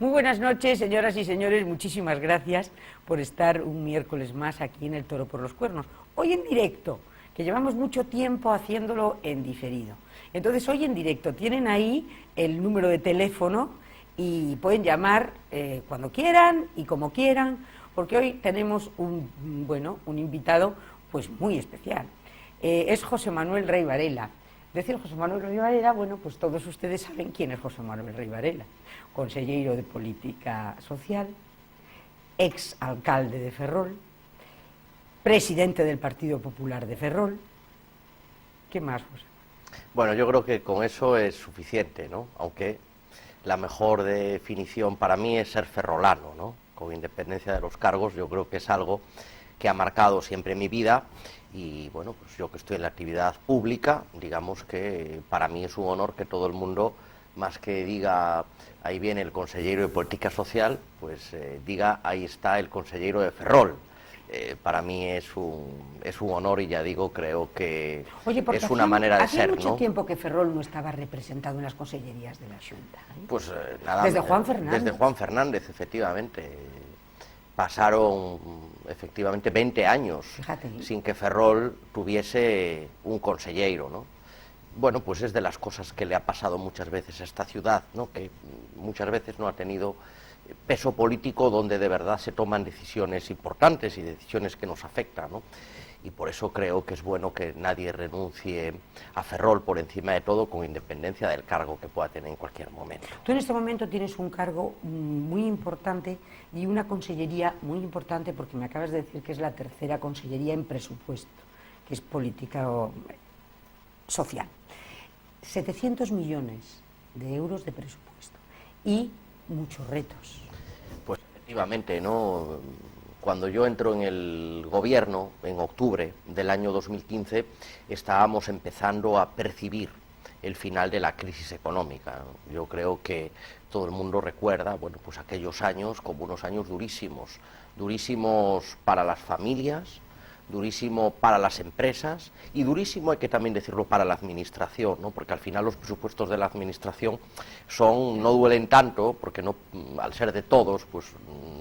Muy buenas noches, señoras y señores, muchísimas gracias por estar un miércoles más aquí en El Toro por los Cuernos. Hoy en directo, que llevamos mucho tiempo haciéndolo en diferido. Entonces, hoy en directo tienen ahí el número de teléfono y pueden llamar cuando quieran y como quieran, porque hoy tenemos un invitado pues muy especial. Es José Manuel Rey Varela. Decir José Manuel Rey Varela, bueno, pues todos ustedes saben quién es José Manuel Rey Varela. Consellero de Política Social, ex alcalde de Ferrol, presidente del Partido Popular de Ferrol. ¿Qué más, José? Bueno, yo creo que con eso es suficiente, ¿no? Aunque la mejor definición para mí es ser ferrolano, ¿no? Con independencia de los cargos, yo creo que es algo que ha marcado siempre mi vida y, bueno, pues yo que estoy en la actividad pública, digamos que para mí es un honor que todo el mundo, más que diga ahí viene el consellero de Política Social, pues diga ahí está el consellero de Ferrol. Para mí es un honor y ya digo, creo que es una manera de ser, ¿no? Hacía mucho tiempo que Ferrol no estaba representado en las consellerías de la Xunta, ¿eh? Pues nada, desde Juan Fernández. Desde Juan Fernández, efectivamente. Pasaron efectivamente 20 años, fíjate, sin que Ferrol tuviese un consellero, ¿no? Bueno, pues es de las cosas que le ha pasado muchas veces a esta ciudad, ¿no? Que muchas veces no ha tenido peso político donde de verdad se toman decisiones importantes y decisiones que nos afectan, ¿no? Y por eso creo que es bueno que nadie renuncie a Ferrol por encima de todo, con independencia del cargo que pueda tener en cualquier momento. Tú en este momento tienes un cargo muy importante y una consellería muy importante, porque me acabas de decir que es la tercera consellería en presupuesto, que es política social. 700 millones de euros de presupuesto y muchos retos. Pues efectivamente, ¿no? Cuando yo entro en el gobierno, en octubre del año 2015, estábamos empezando a percibir el final de la crisis económica. Yo creo que todo el mundo recuerda, bueno, pues aquellos años como unos años durísimos, durísimos para las familias, durísimo para las empresas y durísimo, hay que también decirlo, para la administración, ¿no? Porque al final los presupuestos de la administración no duelen tanto, porque no, al ser de todos, pues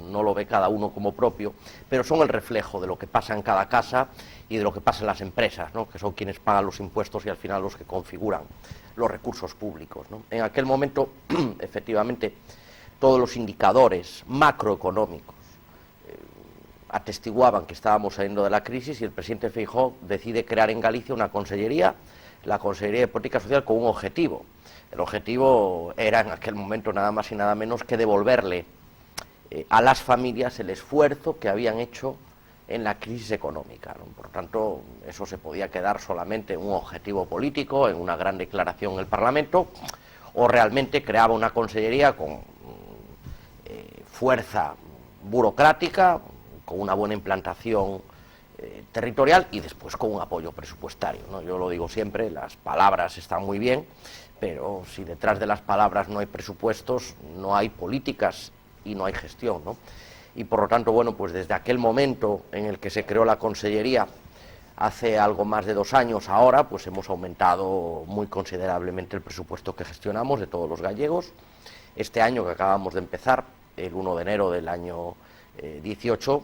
no lo ve cada uno como propio, pero son el reflejo de lo que pasa en cada casa y de lo que pasa en las empresas, ¿no? Que son quienes pagan los impuestos y al final los que configuran los recursos públicos, ¿no? En aquel momento, efectivamente, todos los indicadores macroeconómicos atestiguaban que estábamos saliendo de la crisis y el presidente Feijóo decide crear en Galicia una consellería, la Consellería de Política Social, con un objetivo. El objetivo era en aquel momento nada más y nada menos que devolverle a las familias el esfuerzo que habían hecho en la crisis económica, ¿no? Por tanto, eso se podía quedar solamente en un objetivo político, en una gran declaración en el Parlamento, o realmente creaba una consellería con fuerza burocrática, con una buena implantación territorial y después con un apoyo presupuestario, ¿no? Yo lo digo siempre, las palabras están muy bien, pero si detrás de las palabras no hay presupuestos, no hay políticas y no hay gestión, ¿no? Y por lo tanto, bueno, pues desde aquel momento en el que se creó la consellería, hace algo más de 2 años ahora, pues hemos aumentado muy considerablemente el presupuesto que gestionamos de todos los gallegos. Este año que acabamos de empezar, el 1 de enero del año 18,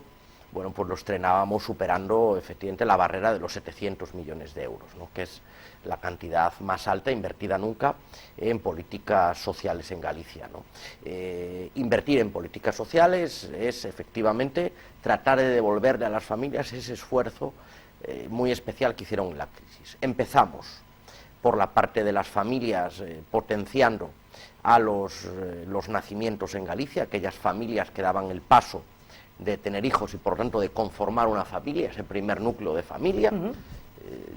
bueno, pues lo estrenábamos superando efectivamente la barrera de los 700 millones de euros, ¿no? Que es la cantidad más alta invertida nunca en políticas sociales en Galicia, ¿no? Invertir en políticas sociales es efectivamente tratar de devolverle a las familias ese esfuerzo muy especial que hicieron en la crisis. Empezamos por la parte de las familias, potenciando a los nacimientos en Galicia, aquellas familias que daban el paso de tener hijos y por tanto de conformar una familia, ese primer núcleo de familia.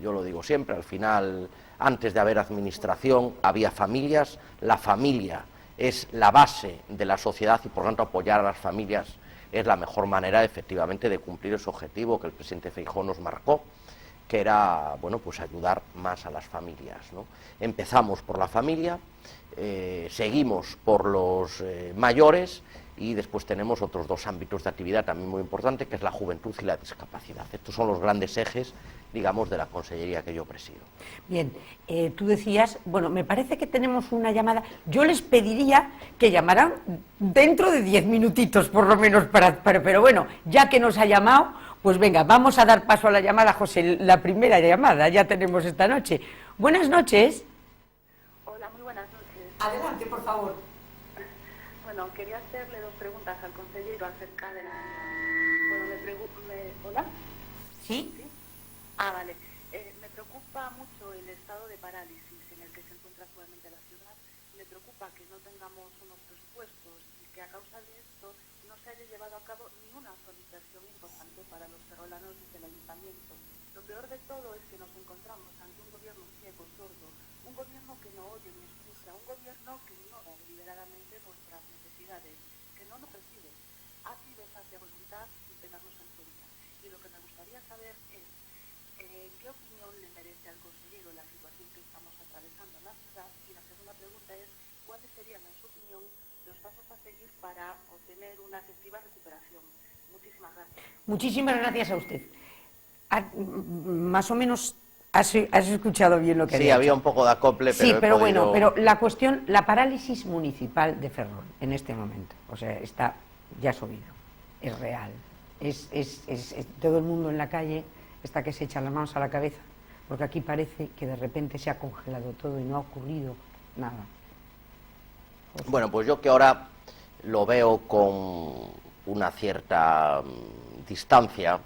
Yo lo digo siempre, al final, antes de haber administración, había familias. La familia es la base de la sociedad y por tanto apoyar a las familias es la mejor manera efectivamente de cumplir ese objetivo que el presidente Feijóo nos marcó, que era, bueno, pues ayudar más a las familias, ¿no? Empezamos por la familia, seguimos por los mayores y después tenemos otros dos ámbitos de actividad también muy importantes, que es la juventud y la discapacidad. Estos son los grandes ejes, digamos, de la consellería que yo presido. Bien, tú decías, bueno, me parece que tenemos una llamada. Yo les pediría que llamaran dentro de 10 minutitos, por lo menos, pero bueno, ya que nos ha llamado, pues venga, vamos a dar paso a la llamada, José, la primera llamada, ya tenemos esta noche. Buenas noches. Hola, muy buenas noches. Adelante, por favor. Bueno, quería hacerle dos preguntas al consejero acerca de la... Bueno, ¿Hola? ¿Sí? Vale. Me preocupa mucho el estado de parálisis en el que se encuentra actualmente la ciudad. Me preocupa que no tengamos unos presupuestos y que a causa de esto no se haya llevado a cabo ni una sola inversión importante para los ferrolanos desde el ayuntamiento. Lo peor de todo es que nos encontramos ante un gobierno ciego, sordo, un gobierno que no oye ni escucha, un gobierno que ignora deliberadamente nuestras necesidades, que no nos recibe. Ha sido falta de voluntad sin tenernos en cuenta. Y lo que me gustaría saber es ¿qué opinión le merece al consejero la situación que estamos atravesando en la ciudad? Y la segunda pregunta es, ¿cuáles serían, en su opinión, los pasos a seguir para obtener una efectiva recuperación? Muchísimas gracias. Muchísimas gracias a usted. Más o menos has escuchado bien lo que Sí, había había dicho. un poco de acople, pero sí, pero podido... bueno, pero la cuestión, la parálisis municipal de Ferrol en este momento, o sea, está ya subido, es real, es todo el mundo en la calle está que se echa las manos a la cabeza, porque aquí parece que de repente se ha congelado todo y no ha ocurrido nada. Bueno, pues yo que ahora lo veo con una cierta distancia,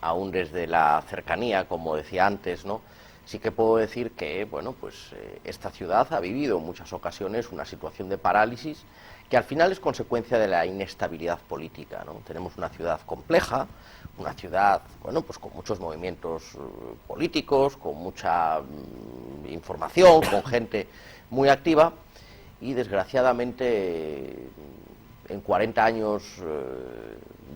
aún desde la cercanía, como decía antes, ¿no? Sí que puedo decir que, bueno, pues esta ciudad ha vivido en muchas ocasiones una situación de parálisis que al final es consecuencia de la inestabilidad política, ¿no? Tenemos una ciudad compleja, una ciudad, bueno, pues con muchos movimientos políticos, con mucha información, con gente muy activa, y desgraciadamente en 40 años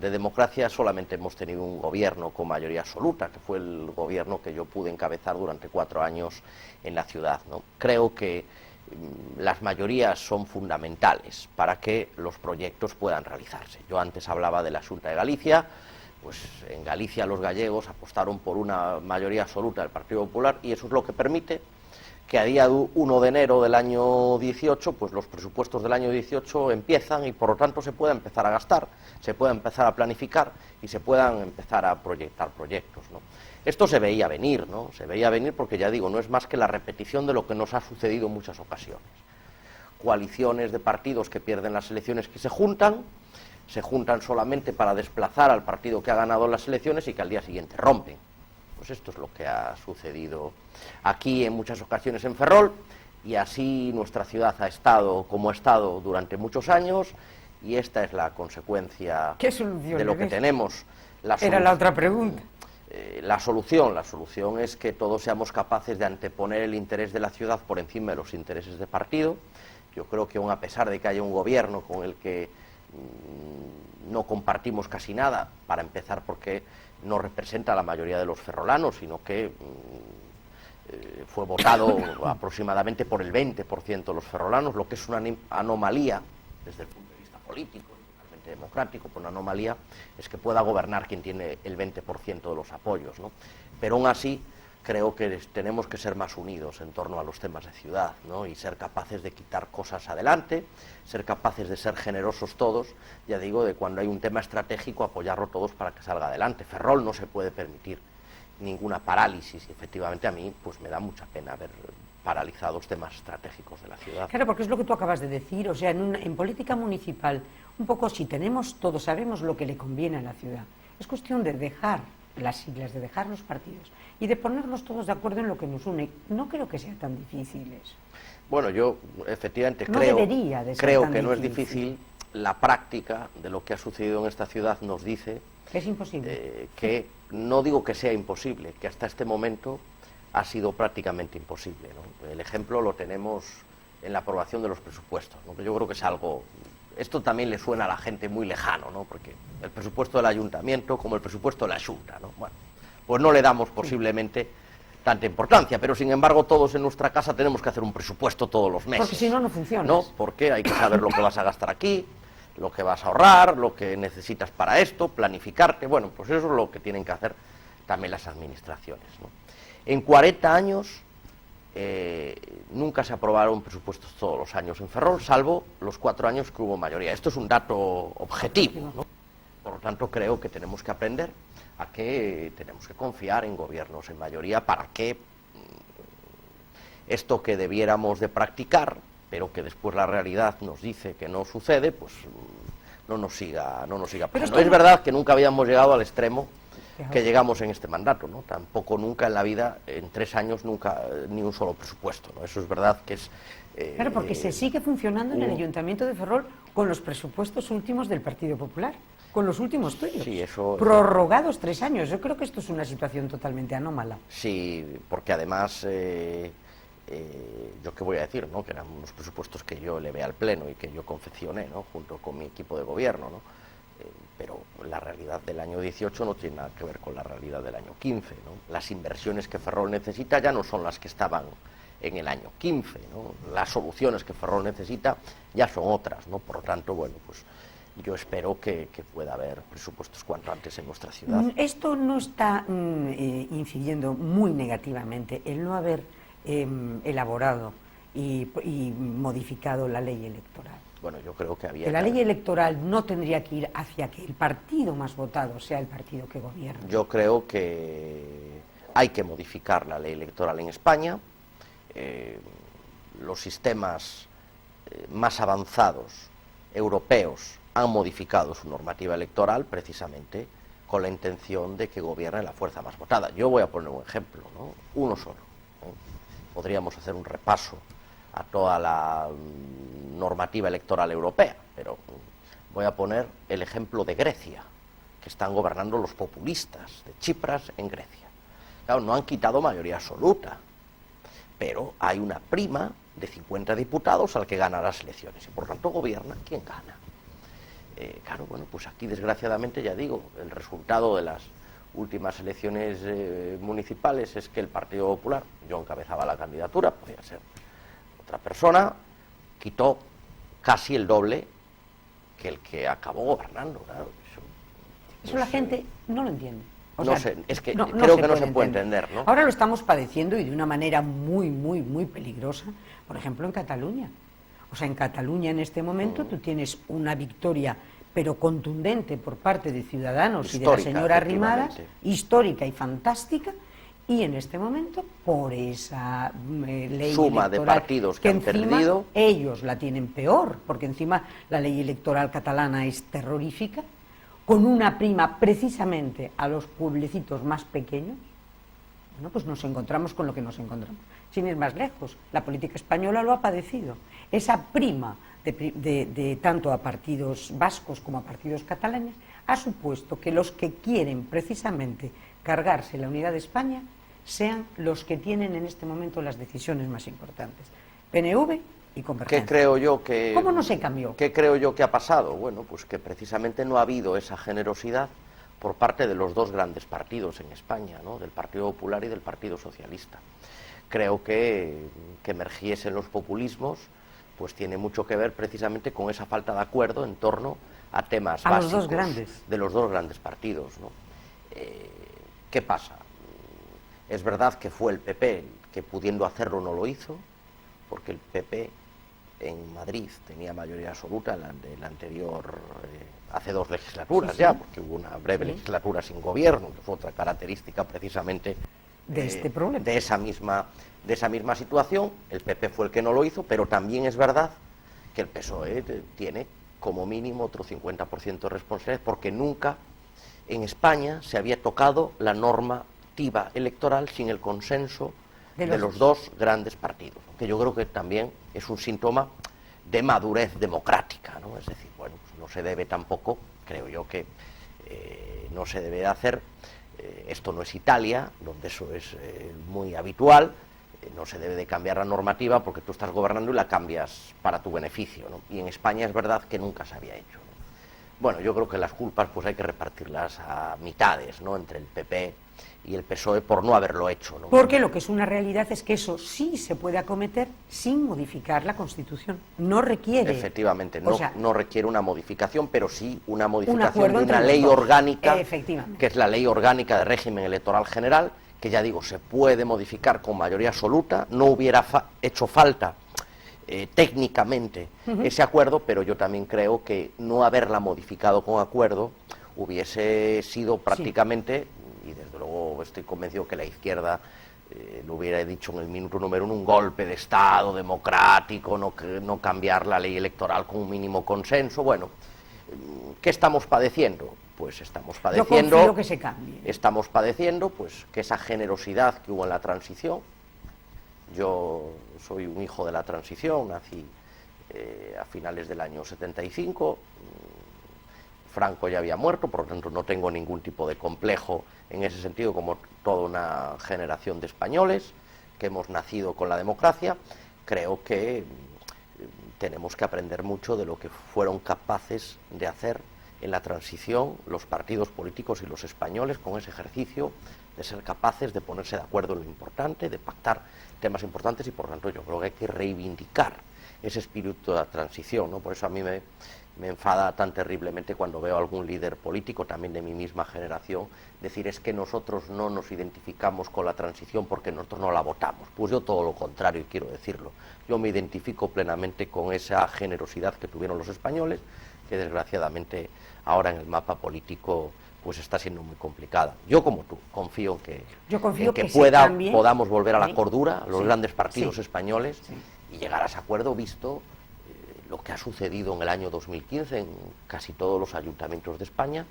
de democracia solamente hemos tenido un gobierno con mayoría absoluta, que fue el gobierno que yo pude encabezar durante 4 años en la ciudad, ¿no? Creo que las mayorías son fundamentales para que los proyectos puedan realizarse. Yo antes hablaba de la Xunta de Galicia, pues en Galicia los gallegos apostaron por una mayoría absoluta del Partido Popular y eso es lo que permite que a día 1 de enero del año 18, pues los presupuestos del año 18 empiezan y por lo tanto se pueda empezar a gastar, se pueda empezar a planificar y se puedan empezar a proyectar proyectos, ¿no? Esto se veía venir, ¿no? Se veía venir porque, ya digo, no es más que la repetición de lo que nos ha sucedido en muchas ocasiones. Coaliciones de partidos que pierden las elecciones que se juntan solamente para desplazar al partido que ha ganado las elecciones y que al día siguiente rompen. Pues esto es lo que ha sucedido aquí en muchas ocasiones en Ferrol y así nuestra ciudad ha estado como ha estado durante muchos años y esta es la consecuencia de lo que tenemos. Era la otra pregunta. La solución es que todos seamos capaces de anteponer el interés de la ciudad por encima de los intereses de partido. Yo creo que aun a pesar de que haya un gobierno con el que no compartimos casi nada, para empezar porque no representa a la mayoría de los ferrolanos, sino que fue votado aproximadamente por el 20% de los ferrolanos, lo que es una anomalía desde el punto de vista político, totalmente democrático, pero una anomalía es que pueda gobernar quien tiene el 20% de los apoyos, ¿no? Pero aún así creo que tenemos que ser más unidos en torno a los temas de ciudad, ¿no? Y ser capaces de quitar cosas adelante, ser capaces de ser generosos todos, ya digo, de cuando hay un tema estratégico apoyarlo todos para que salga adelante. Ferrol no se puede permitir ninguna parálisis y efectivamente a mí pues me da mucha pena ver paralizados temas estratégicos de la ciudad. Claro, porque es lo que tú acabas de decir, o sea, en política municipal, un poco si tenemos todos, sabemos lo que le conviene a la ciudad, es cuestión de dejar las siglas, de dejar los partidos y de ponernos todos de acuerdo en lo que nos une. No creo que sea tan difícil eso. Bueno, yo efectivamente no creo que no es difícil. La práctica de lo que ha sucedido en esta ciudad nos dice es imposible. Que no digo que sea imposible, que hasta este momento ha sido prácticamente imposible, ¿no? El ejemplo lo tenemos en la aprobación de los presupuestos, ¿no? Yo creo que es algo... Esto también le suena a la gente muy lejano, ¿no? Porque el presupuesto del ayuntamiento como el presupuesto de la Xunta, ¿no? Bueno, pues no le damos posiblemente tanta importancia, pero sin embargo todos en nuestra casa tenemos que hacer un presupuesto todos los meses. Porque si no, no funciona. ¿No? Porque hay que saber lo que vas a gastar aquí, lo que vas a ahorrar, lo que necesitas para esto, planificarte. Bueno, pues eso es lo que tienen que hacer también las administraciones, ¿no? En 40 años nunca se aprobaron presupuestos todos los años en Ferrol, salvo los 4 años que hubo mayoría. Esto es un dato objetivo, ¿no? Por lo tanto, creo que tenemos que aprender a que tenemos que confiar en gobiernos en mayoría para que esto que debiéramos de practicar, pero que después la realidad nos dice que no sucede, pues no nos siga pasando. Es verdad que nunca habíamos llegado al extremo que llegamos en este mandato, ¿no? Tampoco nunca en la vida, en 3 años, nunca ni un solo presupuesto, ¿no? Eso es verdad que es... claro, porque se sigue funcionando en el Ayuntamiento de Ferrol con los presupuestos últimos del Partido Popular, con los últimos tuyos, sí, eso, prorrogados 3 años. Yo creo que esto es una situación totalmente anómala. Sí, porque además... yo qué voy a decir, ¿no? Que eran unos presupuestos que yo elevé al Pleno y que yo confeccioné, ¿no? Junto con mi equipo de gobierno, ¿no? Pero la realidad del año 18 no tiene nada que ver con la realidad del año 15, ¿no? Las inversiones que Ferrol necesita ya no son las que estaban en el año 15, ¿no? Las soluciones que Ferrol necesita ya son otras, ¿no? Por lo tanto, bueno, pues yo espero que pueda haber presupuestos cuanto antes en nuestra ciudad. Esto no está incidiendo muy negativamente el no haber elaborado y modificado la ley electoral. Bueno, yo creo que había... Que la ley electoral no tendría que ir hacia que el partido más votado sea el partido que gobierna. Yo creo que hay que modificar la ley electoral en España. Los sistemas más avanzados europeos han modificado su normativa electoral precisamente con la intención de que gobierne la fuerza más votada. Yo voy a poner un ejemplo, ¿no? Uno solo, ¿no? Podríamos hacer un repaso a toda la normativa electoral europea, pero voy a poner el ejemplo de Grecia, que están gobernando los populistas de Tsipras en Grecia. Claro, no han quitado mayoría absoluta, pero hay una prima de 50 diputados al que gana las elecciones, y por tanto gobierna quien gana. Claro, bueno, pues aquí desgraciadamente, ya digo, el resultado de las últimas elecciones municipales es que el Partido Popular, yo encabezaba la candidatura, podía ser otra persona, quitó casi el doble que el que acabó gobernando. Claro, eso la gente no lo entiende. O no sé, es que creo que no se puede entender, ¿no? Ahora lo estamos padeciendo y de una manera muy, muy, muy peligrosa, por ejemplo, en Cataluña. O sea, en Cataluña en este momento tú tienes una victoria, pero contundente por parte de Ciudadanos y de la señora Arrimadas, histórica y fantástica, y en este momento, por esa ley suma electoral de partidos que han perdido, ellos la tienen peor, porque encima la ley electoral catalana es terrorífica, con una prima precisamente a los pueblecitos más pequeños. Bueno, pues nos encontramos con lo que nos encontramos. Sin ir más lejos, la política española lo ha padecido. Esa prima de tanto a partidos vascos como a partidos catalanes ha supuesto que los que quieren precisamente cargarse la unidad de España sean los que tienen en este momento las decisiones más importantes. PNV y Convergencia. ¿Qué creo yo que... ¿Cómo no se cambió? ¿Qué creo yo que ha pasado? Bueno, pues que precisamente no ha habido esa generosidad por parte de los dos grandes partidos en España, ¿no? Del Partido Popular y del Partido Socialista. Creo que emergiesen los populismos pues tiene mucho que ver precisamente con esa falta de acuerdo en torno a temas básicos de los dos grandes partidos, ¿no? ¿Qué pasa? Es verdad que fue el PP que, pudiendo hacerlo, no lo hizo, porque el PP en Madrid tenía mayoría absoluta en la anterior, hace 2 legislaturas ya, porque hubo una breve legislatura sin gobierno, que fue otra característica precisamente de este problema, de esa misma situación. El PP fue el que no lo hizo, pero también es verdad que el PSOE tiene como mínimo otro 50% de responsabilidad, porque nunca en España se había tocado la normativa electoral sin el consenso de los dos grandes partidos, que yo creo que también es un síntoma de madurez democrática, ¿no? Es decir, bueno, pues no se debe tampoco, creo yo que no se debe hacer, esto no es Italia, donde eso es muy habitual, no se debe de cambiar la normativa porque tú estás gobernando y la cambias para tu beneficio, ¿no? Y en España es verdad que nunca se había hecho, ¿no? Bueno, yo creo que las culpas pues hay que repartirlas a mitades, ¿no? Entre el PP y el PSOE por no haberlo hecho, ¿no? Porque lo que es una realidad es que eso sí se puede acometer sin modificar la Constitución. No requiere... Efectivamente, o sea, no requiere una modificación, pero sí una un modificación acuerdo de entre una los ley dos. orgánica, Efectivamente. que es la Ley Orgánica de Régimen Electoral General, que ya digo, se puede modificar con mayoría absoluta, no hubiera hecho falta técnicamente ese acuerdo, pero yo también creo que no haberla modificado con acuerdo hubiese sido prácticamente, y desde luego estoy convencido que la izquierda lo hubiera dicho en el minuto número 1, un golpe de Estado democrático, no cambiar la ley electoral con un mínimo consenso. Bueno, ¿qué estamos padeciendo? Pues estamos padeciendo... Yo confío que se cambie. Estamos padeciendo pues que esa generosidad que hubo en la transición. Yo soy un hijo de la transición, nací a finales del año 75, Franco ya había muerto, por lo tanto no tengo ningún tipo de complejo en ese sentido, como toda una generación de españoles que hemos nacido con la democracia. Creo que tenemos que aprender mucho de lo que fueron capaces de hacer en la transición los partidos políticos y los españoles con ese ejercicio de ser capaces de ponerse de acuerdo en lo importante, de pactar temas importantes, y por lo tanto yo creo que hay que reivindicar ese espíritu de la transición, ¿no? Por eso a mí me enfada tan terriblemente cuando veo a algún líder político, también de mi misma generación, decir es que nosotros no nos identificamos con la transición porque nosotros no la votamos. Pues yo todo lo contrario, y quiero decirlo. Yo me identifico plenamente con esa generosidad que tuvieron los españoles, que desgraciadamente ahora en el mapa político pues está siendo muy complicada. Yo, como tú, confío en que podamos volver a la cordura, los grandes partidos españoles, y llegar a ese acuerdo, visto lo que ha sucedido en el año 2015 en casi todos los ayuntamientos de España,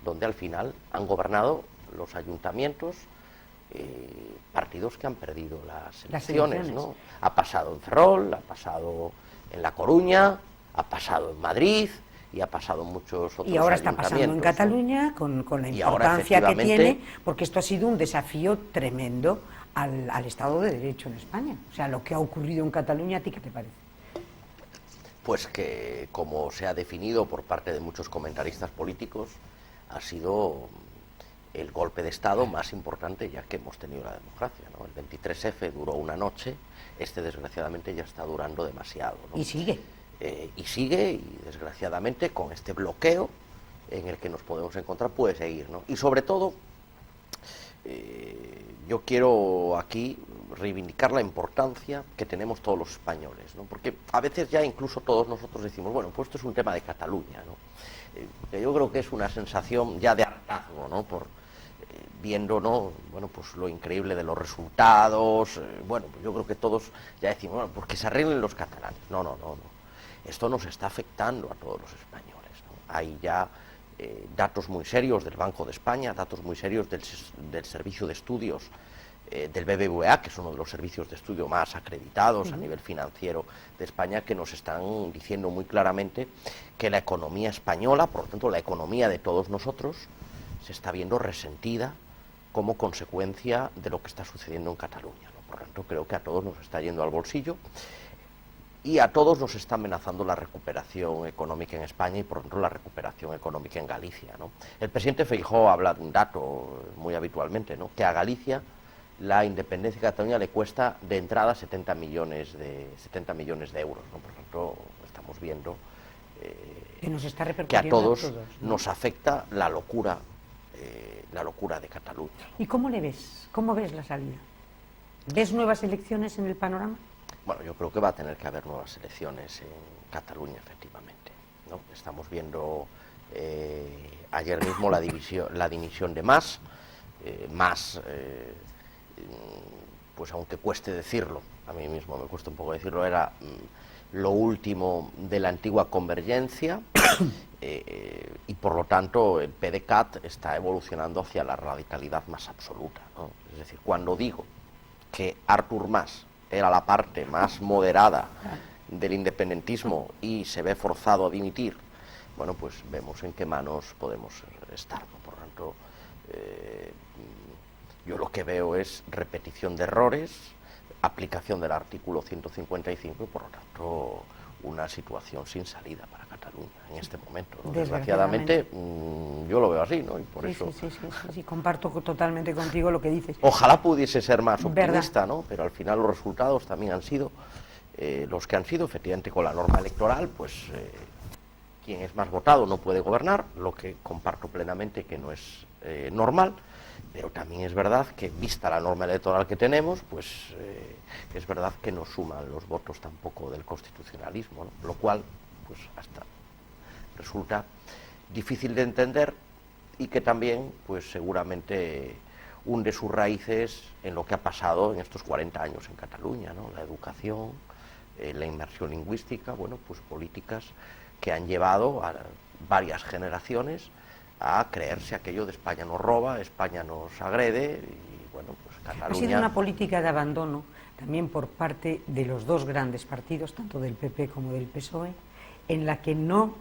donde al final han gobernado los ayuntamientos partidos que han perdido las elecciones, ¿no? Ha pasado en Ferrol, ha pasado en La Coruña, ha pasado en Madrid y ha pasado en muchos otros ayuntamientos. Y ahora está pasando en Cataluña, con la importancia que tiene, porque esto ha sido un desafío tremendo al Estado de Derecho en España. O sea, lo que ha ocurrido en Cataluña, ¿a ti qué te parece? Pues que, como se ha definido por parte de muchos comentaristas políticos, ha sido el golpe de Estado más importante ya que hemos tenido la democracia, ¿no? El 23F duró una noche, este desgraciadamente ya está durando demasiado, ¿no? Y sigue. Y desgraciadamente con este bloqueo en el que nos podemos encontrar puede seguir, ¿no? Y sobre todo, yo quiero aquí reivindicar la importancia que tenemos todos los españoles, ¿no? Porque a veces ya incluso todos nosotros decimos, bueno, pues esto es un tema de Cataluña, ¿no? Yo creo que es una sensación ya de hartazgo, ¿no? Viendo, ¿no? Bueno, pues lo increíble de los resultados, bueno, pues yo creo que todos ya decimos, bueno, pues que se arreglen los catalanes. No. Esto nos está afectando a todos los españoles, ¿no? Hay ya datos muy serios del Banco de España, datos muy serios del Servicio de Estudios del BBVA, que es uno de los servicios de estudio más acreditados a nivel financiero de España, que nos están diciendo muy claramente que la economía española, por lo tanto la economía de todos nosotros, se está viendo resentida como consecuencia de lo que está sucediendo en Cataluña, ¿no? Por lo tanto creo que a todos nos está yendo al bolsillo y a todos nos está amenazando la recuperación económica en España y por lo tanto la recuperación económica en Galicia, ¿no? El presidente Feijóo habla de un dato muy habitualmente, ¿no? Que a Galicia la independencia de Cataluña le cuesta de entrada 70 millones de euros, ¿no? Por lo tanto estamos viendo que nos está que a todos ¿no? nos afecta la locura de Cataluña. ¿Y cómo le ves? ¿Cómo ves la salida? ¿Ves nuevas elecciones en el panorama? Bueno, yo creo que va a tener que haber nuevas elecciones en Cataluña, efectivamente, ¿no? Estamos viendo ayer mismo la dimisión de Mas, pues aunque cueste decirlo, a mí mismo me cuesta un poco decirlo, era lo último de la antigua convergencia y por lo tanto el PDeCAT está evolucionando hacia la radicalidad más absoluta, ¿no? Es decir, cuando digo que Artur Mas era la parte más moderada del independentismo y se ve forzado a dimitir, bueno, pues vemos en qué manos podemos estar, ¿no? Por lo tanto, yo lo que veo es repetición de errores, aplicación del artículo 155 y por lo tanto una situación sin salida para Cataluña. Cataluña en este momento, ¿no? Desgraciadamente, yo lo veo así, ¿no? Y por Sí, eso... sí, comparto totalmente contigo lo que dices. Ojalá pudiese ser más optimista, ¿no? Pero al final los resultados también han sido los que han sido. Efectivamente, con la norma electoral, pues quien es más votado no puede gobernar, lo que comparto plenamente que no es normal. Pero también es verdad que, vista la norma electoral que tenemos, pues es verdad que no suman los votos tampoco del constitucionalismo, ¿no? Lo cual, pues hasta resulta difícil de entender y que también, pues seguramente hunde sus raíces en lo que ha pasado en estos 40 años en Cataluña, ¿no? La educación, la inmersión lingüística, bueno, pues políticas que han llevado a varias generaciones a creerse aquello de España nos roba, España nos agrede, y bueno, pues Cataluña... Ha sido una política de abandono también por parte de los dos grandes partidos, tanto del PP como del PSOE, en la que no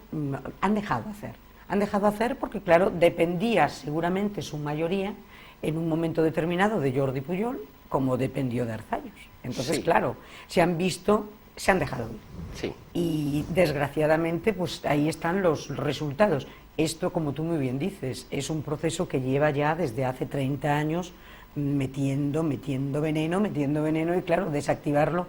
han dejado hacer. Han dejado hacer porque, claro, dependía seguramente su mayoría en un momento determinado de Jordi Pujol, como dependió de Arzayus. Entonces, sí, claro, se han dejado ir. Sí. Y desgraciadamente, pues ahí están los resultados. Esto, como tú muy bien dices, es un proceso que lleva ya desde hace 30 años metiendo veneno, y claro, desactivarlo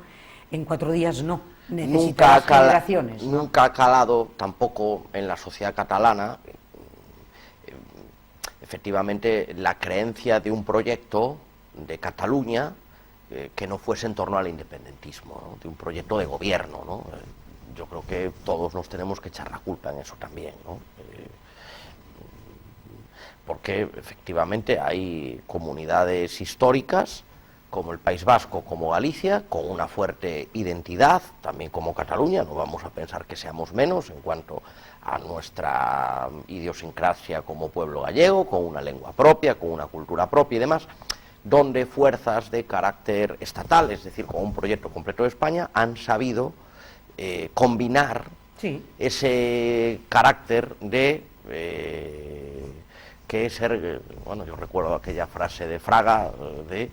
en 4 días no. Necesita generaciones, ¿no? Nunca ha calado tampoco en la sociedad catalana, efectivamente, la creencia de un proyecto de Cataluña que no fuese en torno al independentismo, ¿no? De un proyecto de gobierno, ¿no? Yo creo que todos nos tenemos que echar la culpa en eso también, ¿no? Porque efectivamente hay comunidades históricas como el País Vasco, como Galicia, con una fuerte identidad, también como Cataluña, no vamos a pensar que seamos menos en cuanto a nuestra idiosincrasia como pueblo gallego, con una lengua propia, con una cultura propia y demás, donde fuerzas de carácter estatal, es decir, con un proyecto completo de España, han sabido combinar ese carácter de que ser, bueno, yo recuerdo aquella frase de Fraga de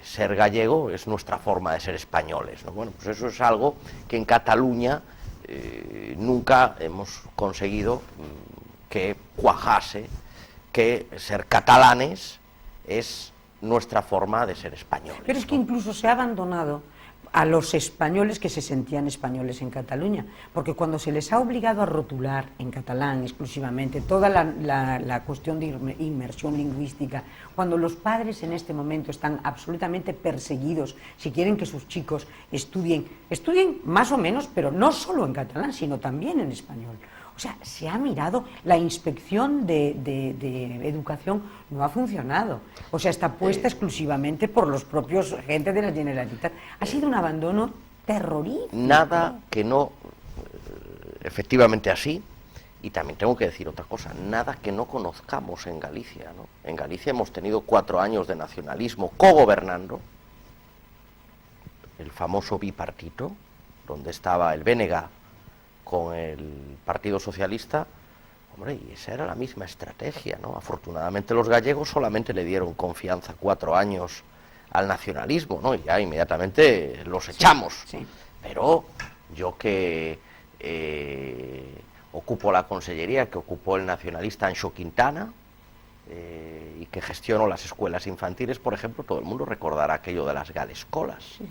ser gallego es nuestra forma de ser españoles, ¿no? Bueno, pues eso es algo que en Cataluña nunca hemos conseguido que cuajase, que ser catalanes es nuestra forma de ser españoles. Pero es que incluso se ha abandonado a los españoles que se sentían españoles en Cataluña, porque cuando se les ha obligado a rotular en catalán exclusivamente toda la cuestión de inmersión lingüística, cuando los padres en este momento están absolutamente perseguidos si quieren que sus chicos estudien más o menos, pero no solo en catalán, sino también en español. O sea, se ha mirado, la inspección de educación no ha funcionado. O sea, está puesta exclusivamente por los propios agentes de la Generalitat. Ha sido un abandono terrorífico. Nada que no, efectivamente así, y también tengo que decir otra cosa, nada que no conozcamos en Galicia, ¿no? En Galicia hemos tenido 4 años de nacionalismo cogobernando, el famoso bipartito, donde estaba el BNG con el Partido Socialista, hombre, y esa era la misma estrategia, ¿no? Afortunadamente los gallegos solamente le dieron confianza 4 años al nacionalismo, ¿no? Y ya inmediatamente los echamos. Sí. Pero yo que ocupo la consellería que ocupó el nacionalista Anxo Quintana y que gestiono las escuelas infantiles, por ejemplo, todo el mundo recordará aquello de las galescolas. Sí.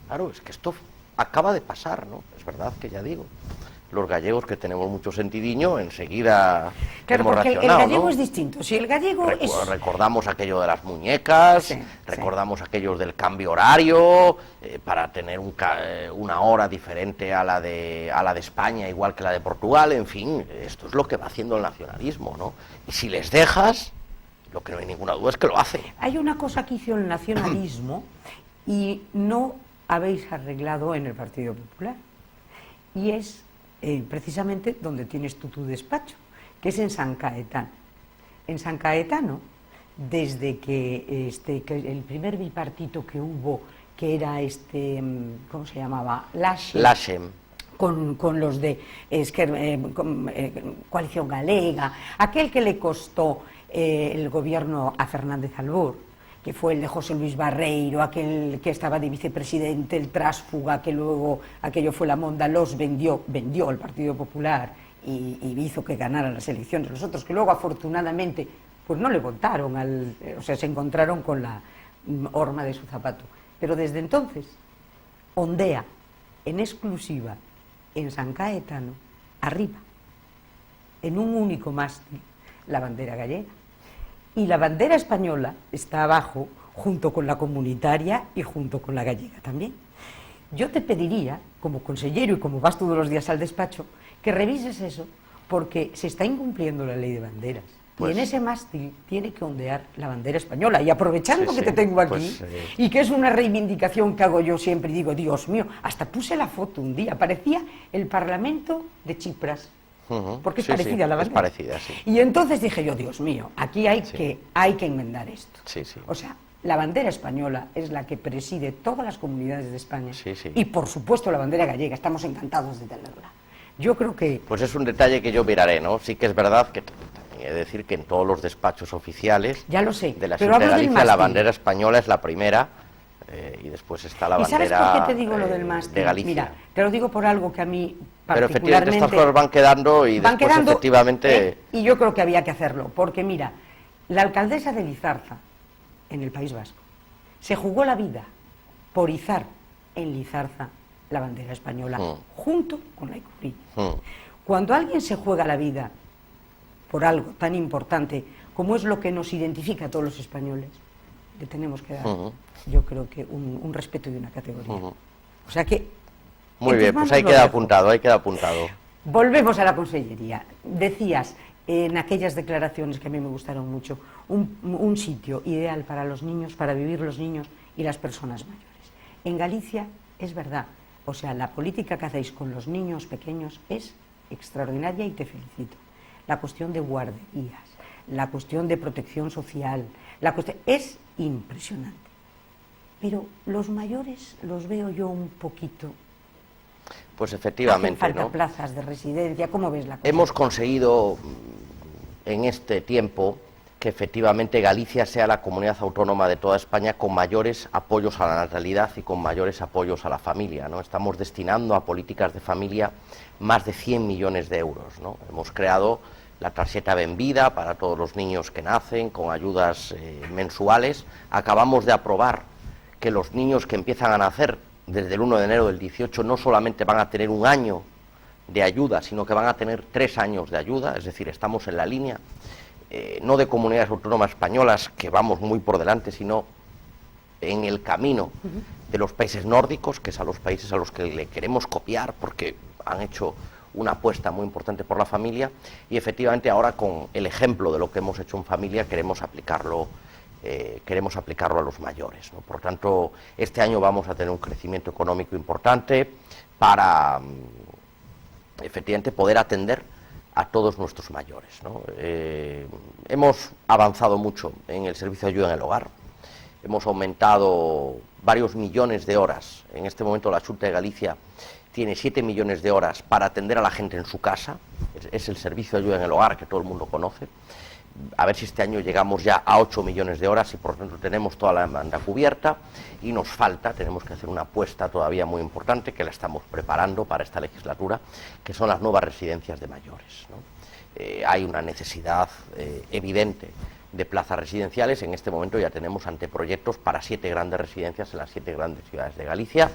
Claro, es que esto acaba de pasar, ¿no? Es verdad que ya digo, los gallegos, que tenemos mucho sentidiño, enseguida hemos reaccionado, el gallego, ¿no? Es distinto. Si el gallego recordamos aquello de las muñecas, recordamos aquellos del cambio horario, para tener una hora diferente a la de España, igual que la de Portugal, en fin, esto es lo que va haciendo el nacionalismo, ¿no? Y si les dejas, lo que no hay ninguna duda es que lo hace. Hay una cosa que hizo el nacionalismo y no habéis arreglado en el Partido Popular, y es precisamente donde tienes tu despacho, que es en San Caetano. En San Caetano, desde que el primer bipartito que hubo, que era ¿cómo se llamaba? Lashem. Con los de Coalición Galega, aquel que le costó el gobierno a Fernández Albor, que fue el de José Luis Barreiro, aquel que estaba de vicepresidente, el tránsfuga, que luego aquello fue la monda, los vendió al Partido Popular y hizo que ganaran las elecciones. Los otros que luego afortunadamente pues no le votaron, o sea, se encontraron con la horma de su zapato. Pero desde entonces ondea en exclusiva en San Caetano, arriba, en un único mástil, la bandera gallega. Y la bandera española está abajo, junto con la comunitaria y junto con la gallega también. Yo te pediría, como consellero y como vas todos los días al despacho, que revises eso, porque se está incumpliendo la ley de banderas. Pues, y en ese mástil tiene que ondear la bandera española. Y aprovechando que te tengo aquí, y que es una reivindicación que hago yo siempre, y digo, Dios mío, hasta puse la foto un día, parecía el Parlamento de Chipras. Porque es parecida a la bandera. Es parecida, sí. Y entonces dije yo, Dios mío, aquí hay que enmendar esto. O sea, la bandera española es la que preside todas las comunidades de España. Y por supuesto la bandera gallega, estamos encantados de tenerla. Yo creo que... Pues es un detalle que yo miraré, ¿no? Sí que es verdad que también he de decir que en todos los despachos oficiales ya lo sé, de la Junta de Galicia la bandera española es la primera y después está la bandera ¿Y sabes por qué te digo lo del mástil? De Galicia. Mira, te lo digo por algo que a mí pero efectivamente estas cosas van quedando y después efectivamente... Y yo creo que había que hacerlo, porque mira, la alcaldesa de Lizarza, en el País Vasco, se jugó la vida por izar en Lizarza la bandera española, junto con la Icurri. Cuando alguien se juega la vida por algo tan importante como es lo que nos identifica a todos los españoles, le tenemos que dar, yo creo que un respeto y una categoría. O sea que... Muy bien, pues ahí queda apuntado, ahí queda apuntado. Volvemos a la consellería. Decías en aquellas declaraciones que a mí me gustaron mucho, un sitio ideal para los niños, para vivir los niños y las personas mayores. En Galicia es verdad, o sea, la política que hacéis con los niños pequeños es extraordinaria y te felicito. La cuestión de guarderías, la cuestión de protección social, es impresionante. Pero los mayores los veo yo un poquito... Pues efectivamente, hacen falta plazas de residencia, ¿cómo ves la cosa? Hemos conseguido en este tiempo que efectivamente Galicia sea la comunidad autónoma de toda España con mayores apoyos a la natalidad y con mayores apoyos a la familia, ¿no? Estamos destinando a políticas de familia más de 100 millones de euros, ¿no? Hemos creado la tarjeta Benvida para todos los niños que nacen, con ayudas mensuales. Acabamos de aprobar que los niños que empiezan a nacer desde el 1 de enero del 18 no solamente van a tener un año de ayuda, sino que van a tener 3 años de ayuda, es decir, estamos en la línea, no de comunidades autónomas españolas, que vamos muy por delante, sino en el camino de los países nórdicos, que es a los países a los que le queremos copiar, porque han hecho una apuesta muy importante por la familia, y efectivamente ahora con el ejemplo de lo que hemos hecho en familia queremos aplicarlo a los mayores, ¿no? Por tanto, este año vamos a tener un crecimiento económico importante para efectivamente poder atender a todos nuestros mayores, ¿no? Hemos avanzado mucho en el servicio de ayuda en el hogar, hemos aumentado varios millones de horas. En este momento la Xunta de Galicia tiene 7 millones de horas para atender a la gente en su casa, es el servicio de ayuda en el hogar que todo el mundo conoce. A ver si este año llegamos ya a 8 millones de horas y por tanto tenemos toda la demanda cubierta y nos falta, tenemos que hacer una apuesta todavía muy importante que la estamos preparando para esta legislatura, que son las nuevas residencias de mayores, ¿no? Hay una necesidad evidente de plazas residenciales. En este momento ya tenemos anteproyectos para 7 grandes residencias en las 7 grandes ciudades de Galicia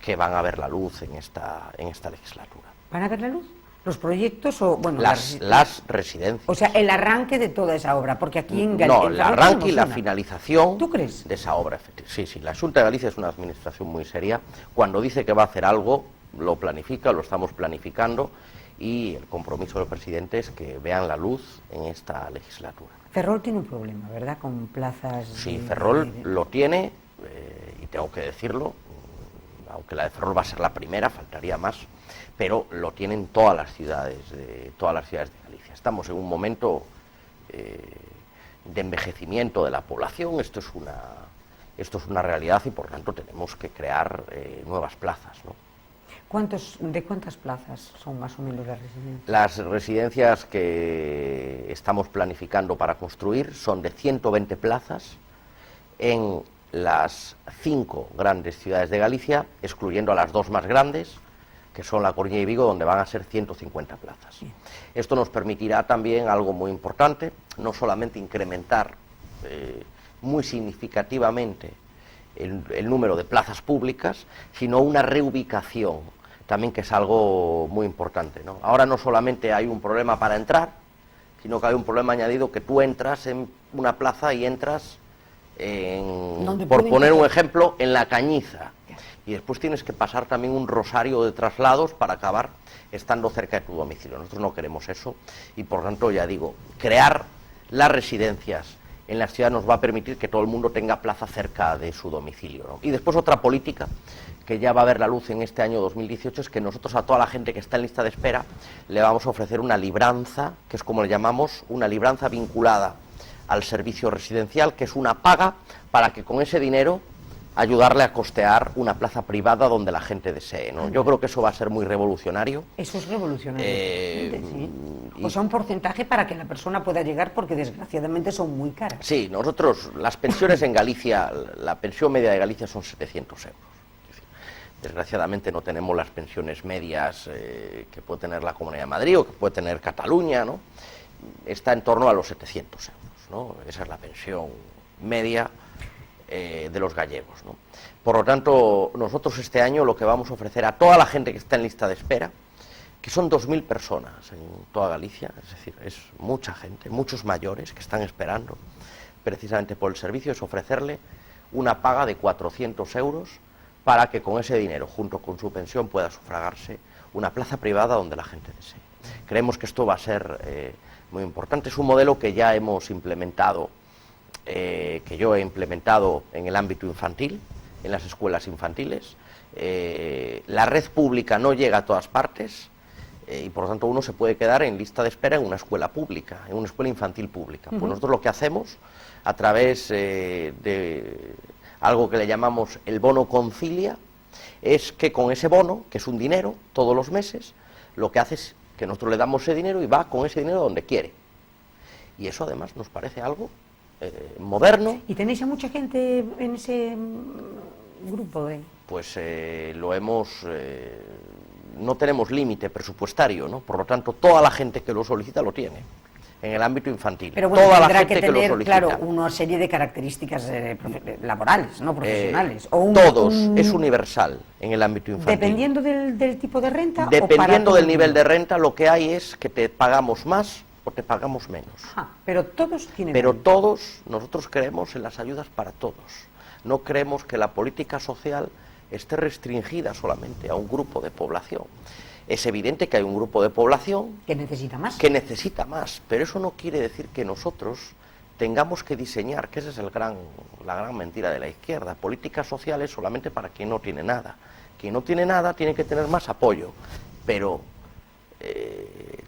que van a ver la luz en esta legislatura. ¿Van a ver la luz? ¿Los proyectos o...? Bueno, las residencias. O sea, el arranque de toda esa obra, porque aquí en Galicia... No, el arranque y la finalización... ¿Tú crees? De esa obra. Sí, la Xunta de Galicia es una administración muy seria. Cuando dice que va a hacer algo, lo planifica, lo estamos planificando, y el compromiso del presidente es que vean la luz en esta legislatura. Ferrol tiene un problema, ¿verdad?, con plazas... Sí, Ferrol lo tiene, y tengo que decirlo, aunque la de Ferrol va a ser la primera, faltaría más, pero lo tienen todas las ciudades de Galicia. Estamos en un momento de envejecimiento de la población, esto es una realidad y por tanto tenemos que crear nuevas plazas, ¿no? ¿De cuántas plazas son más o menos las residencias? Las residencias que estamos planificando para construir son de 120 plazas en las 5 grandes ciudades de Galicia, excluyendo a las 2 más grandes, que son La Coruña y Vigo, donde van a ser 150 plazas. Esto nos permitirá también algo muy importante, no solamente incrementar muy significativamente el número de plazas públicas, sino una reubicación, también, que es algo muy importante, ¿no? Ahora no solamente hay un problema para entrar, sino que hay un problema añadido, que tú entras en una plaza y entras por poner un ejemplo, en La Cañiza, y después tienes que pasar también un rosario de traslados para acabar estando cerca de tu domicilio. Nosotros no queremos eso, y por tanto, ya digo, crear las residencias en la ciudad nos va a permitir que todo el mundo tenga plaza cerca de su domicilio, ¿no? Y después otra política que ya va a ver la luz en este año 2018 es que nosotros a toda la gente que está en lista de espera le vamos a ofrecer una libranza, que es como le llamamos, una libranza vinculada al servicio residencial, que es una paga para que con ese dinero ayudarle a costear una plaza privada donde la gente desee, ¿no? Yo creo que eso va a ser muy revolucionario. Eso es revolucionario. Sí. O sea, un porcentaje para que la persona pueda llegar, porque desgraciadamente son muy caras. Sí, nosotros, las pensiones en Galicia, la pensión media de Galicia son 700 euros. Desgraciadamente no tenemos las pensiones medias que puede tener la Comunidad de Madrid o que puede tener Cataluña, ¿no? Está en torno a los 700 euros, ¿no? Esa es la pensión media de los gallegos, ¿no? Por lo tanto, nosotros este año lo que vamos a ofrecer a toda la gente que está en lista de espera, que son 2.000 personas en toda Galicia, es decir, es mucha gente, muchos mayores que están esperando precisamente por el servicio, es ofrecerle una paga de 400 euros para que con ese dinero, junto con su pensión, pueda sufragarse una plaza privada donde la gente desee. Creemos que esto va a ser muy importante. Es un modelo que ya hemos implementado, que yo he implementado en el ámbito infantil, en las escuelas infantiles. La red pública no llega a todas partes, y por lo tanto uno se puede quedar en lista de espera en una escuela pública, en una escuela infantil pública. Pues nosotros lo que hacemos, a través de algo que le llamamos el bono concilia, es que con ese bono, que es un dinero, todos los meses, lo que hace es que nosotros le damos ese dinero y va con ese dinero donde quiere. Y eso además nos parece algo moderno. ¿Y tenéis a mucha gente en ese grupo de...? Pues lo hemos... no tenemos límite presupuestario, ¿no? Por lo tanto, toda la gente que lo solicita lo tiene, en el ámbito infantil. Pero bueno, toda la tendrá gente que tener, lo solicita. claro, una serie de características laborales, no profesionales. Todos, es universal en el ámbito infantil. ¿Dependiendo del tipo de renta? Dependiendo del nivel de renta, lo que hay es que te pagamos más o te pagamos menos. Pero todos tienen... Pero todos, nosotros creemos en las ayudas para todos. No creemos que la política social esté restringida solamente a un grupo de población. Es evidente que hay un grupo de población que necesita más. Que necesita más, pero eso no quiere decir que nosotros tengamos que diseñar, que esa es la gran mentira de la izquierda, políticas sociales solamente para quien no tiene nada. Quien no tiene nada tiene que tener más apoyo, pero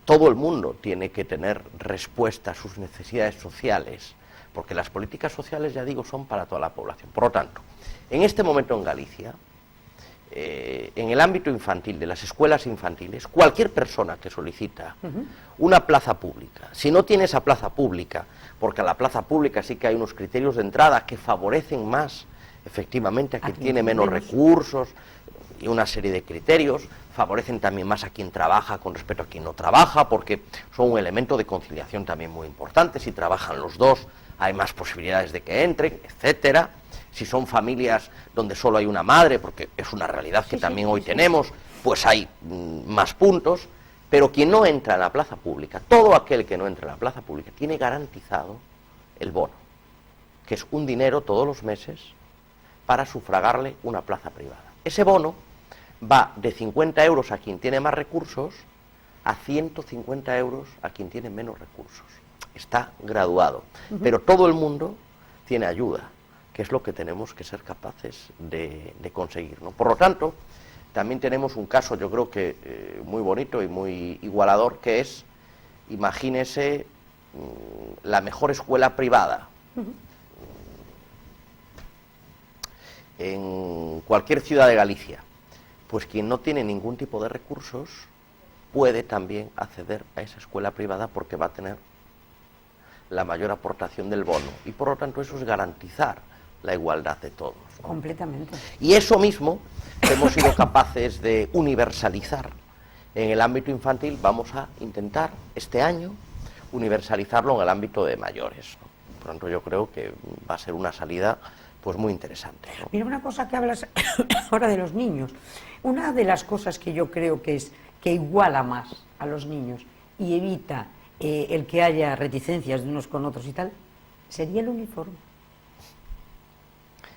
todo el mundo tiene que tener respuesta a sus necesidades sociales, porque las políticas sociales, ya digo, son para toda la población. Por lo tanto, en este momento en Galicia, en el ámbito infantil, de las escuelas infantiles, cualquier persona que solicita una plaza pública, si no tiene esa plaza pública, porque a la plaza pública sí que hay unos criterios de entrada que favorecen más, efectivamente, a quien tiene menos recursos, y una serie de criterios, favorecen también más a quien trabaja con respecto a quien no trabaja, porque son un elemento de conciliación también muy importante. Si trabajan los dos, hay más posibilidades de que entren, etcétera. Si son familias donde solo hay una madre, porque es una realidad que también hoy tenemos, pues hay más puntos. Pero quien no entra en la plaza pública, todo aquel que no entra en la plaza pública, tiene garantizado el bono, que es un dinero todos los meses para sufragarle una plaza privada. Ese bono va de 50 euros a quien tiene más recursos a 150 euros a quien tiene menos recursos. Está graduado, pero todo el mundo tiene ayuda, que es lo que tenemos que ser capaces de conseguir, ¿no? Por lo tanto, también tenemos un caso, yo creo que muy bonito y muy igualador, que es, imagínese, la mejor escuela privada. En cualquier ciudad de Galicia, pues quien no tiene ningún tipo de recursos puede también acceder a esa escuela privada, porque va a tener la mayor aportación del bono, y por lo tanto eso es garantizar la igualdad de todos, ¿no? Completamente. Y eso mismo que hemos sido capaces de universalizar en el ámbito infantil, vamos a intentar este año universalizarlo en el ámbito de mayores, ¿no? Por lo tanto, yo creo que va a ser una salida pues muy interesante, ¿no? Mira, una cosa que hablas ahora de los niños. Una de las cosas que yo creo que es que iguala más a los niños y evita el que haya reticencias de unos con otros y tal, sería el uniforme.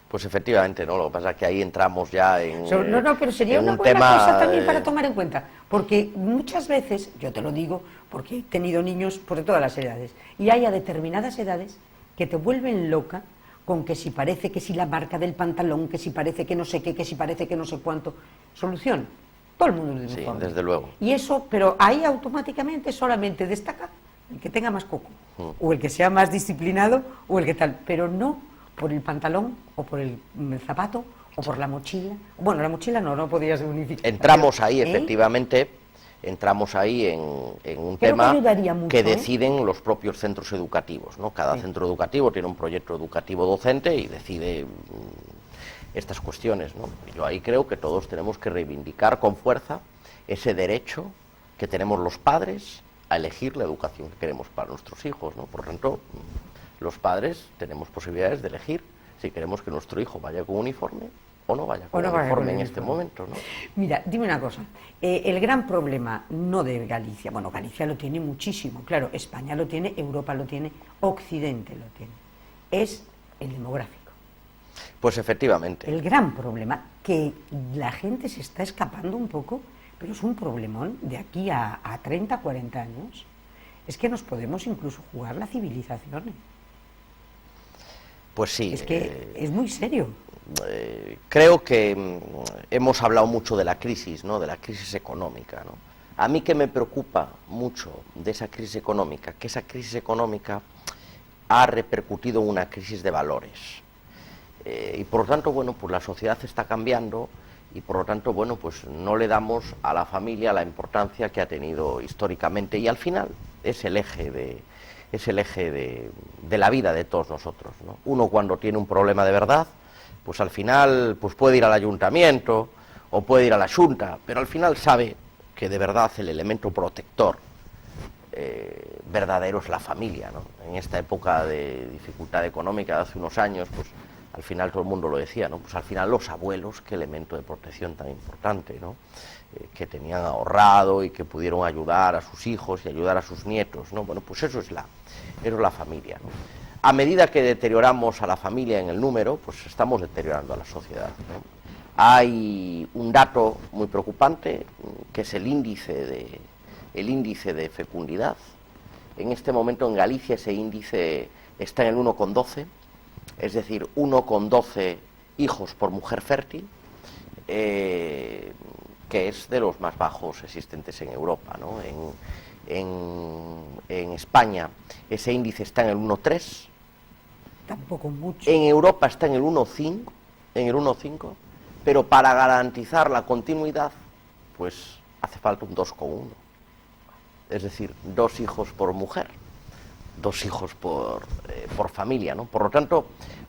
Pues efectivamente, ¿no? Lo que pasa es que ahí entramos ya en No, pero sería una un buena tema, cosa también para tomar en cuenta, porque muchas veces, yo te lo digo, porque he tenido niños por todas las edades, y hay a determinadas edades que te vuelven loca con que si parece que si la marca del pantalón, que si parece que no sé qué, que si parece que no sé cuánto. Solución, todo el mundo es sí, uniforme. desde luego. Y eso, pero ahí automáticamente solamente destaca el que tenga más coco, o el que sea más disciplinado, o el que tal, pero no por el pantalón, o por el zapato, o por la mochila. Bueno, la mochila no podías unificar. Entramos ahí, efectivamente, entramos ahí en un Creo tema que ayudaría mucho, que deciden los propios centros educativos, ¿no? Cada centro educativo tiene un proyecto educativo docente y decide estas cuestiones, ¿no? Yo ahí creo que todos tenemos que reivindicar con fuerza ese derecho que tenemos los padres a elegir la educación que queremos para nuestros hijos, ¿no? Por lo tanto, los padres tenemos posibilidades de elegir si queremos que nuestro hijo vaya con uniforme o no vaya con uniforme en este momento, ¿no? Mira, dime una cosa, el gran problema no de Galicia, bueno, Galicia lo tiene muchísimo, claro, España lo tiene, Europa lo tiene, Occidente lo tiene, es el demográfico. Pues efectivamente. El gran problema, que la gente se está escapando un poco, pero es un problemón de aquí a 30, 40 años, es que nos podemos incluso jugar la civilización. Pues sí. Es que es muy serio. Creo que hemos hablado mucho de la crisis, ¿no? De la crisis económica, ¿no? A mí que me preocupa mucho de esa crisis económica, que esa crisis económica ha repercutido en una crisis de valores. Y por lo tanto, bueno, pues la sociedad está cambiando y por lo tanto, bueno, pues no le damos a la familia la importancia que ha tenido históricamente y al final es el eje de la vida de todos nosotros, ¿no? Uno cuando tiene un problema de verdad, pues al final pues puede ir al ayuntamiento o puede ir a la Xunta, pero al final sabe que de verdad el elemento protector verdadero es la familia, ¿no? En esta época de dificultad económica de hace unos años, pues al final todo el mundo lo decía, ¿no? Pues al final los abuelos, qué elemento de protección tan importante, ¿no? Que tenían ahorrado y que pudieron ayudar a sus hijos y ayudar a sus nietos, ¿no? Bueno, pues eso es la familia, ¿no? A medida que deterioramos a la familia en el número, pues estamos deteriorando a la sociedad, ¿no? Hay un dato muy preocupante, que es el índice de fecundidad. En este momento en Galicia ese índice está en el 1,12, es decir, 1,12 hijos por mujer fértil, que es de los más bajos existentes en Europa, ¿no? En España ese índice está en el 1,3. Tampoco mucho. En Europa está en el 1,5, pero para garantizar la continuidad, pues hace falta un 2,1. Es decir, 2 hijos por mujer, 2 hijos por familia, ¿no? Por lo tanto,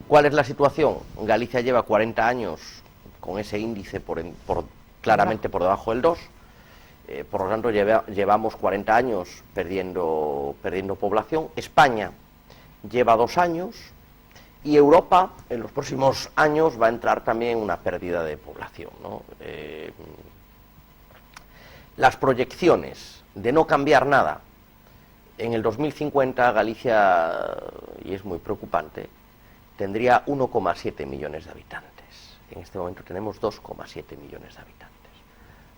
¿cuál es la situación? Galicia lleva 40 años con ese índice claramente por debajo del 2, por lo tanto llevamos 40 años perdiendo población. España lleva 2 años y Europa en los próximos años va a entrar también en una pérdida de población, ¿no? Las proyecciones de no cambiar nada en el 2050 Galicia, y es muy preocupante, tendría 1,7 millones de habitantes. En este momento tenemos 2,7 millones de habitantes.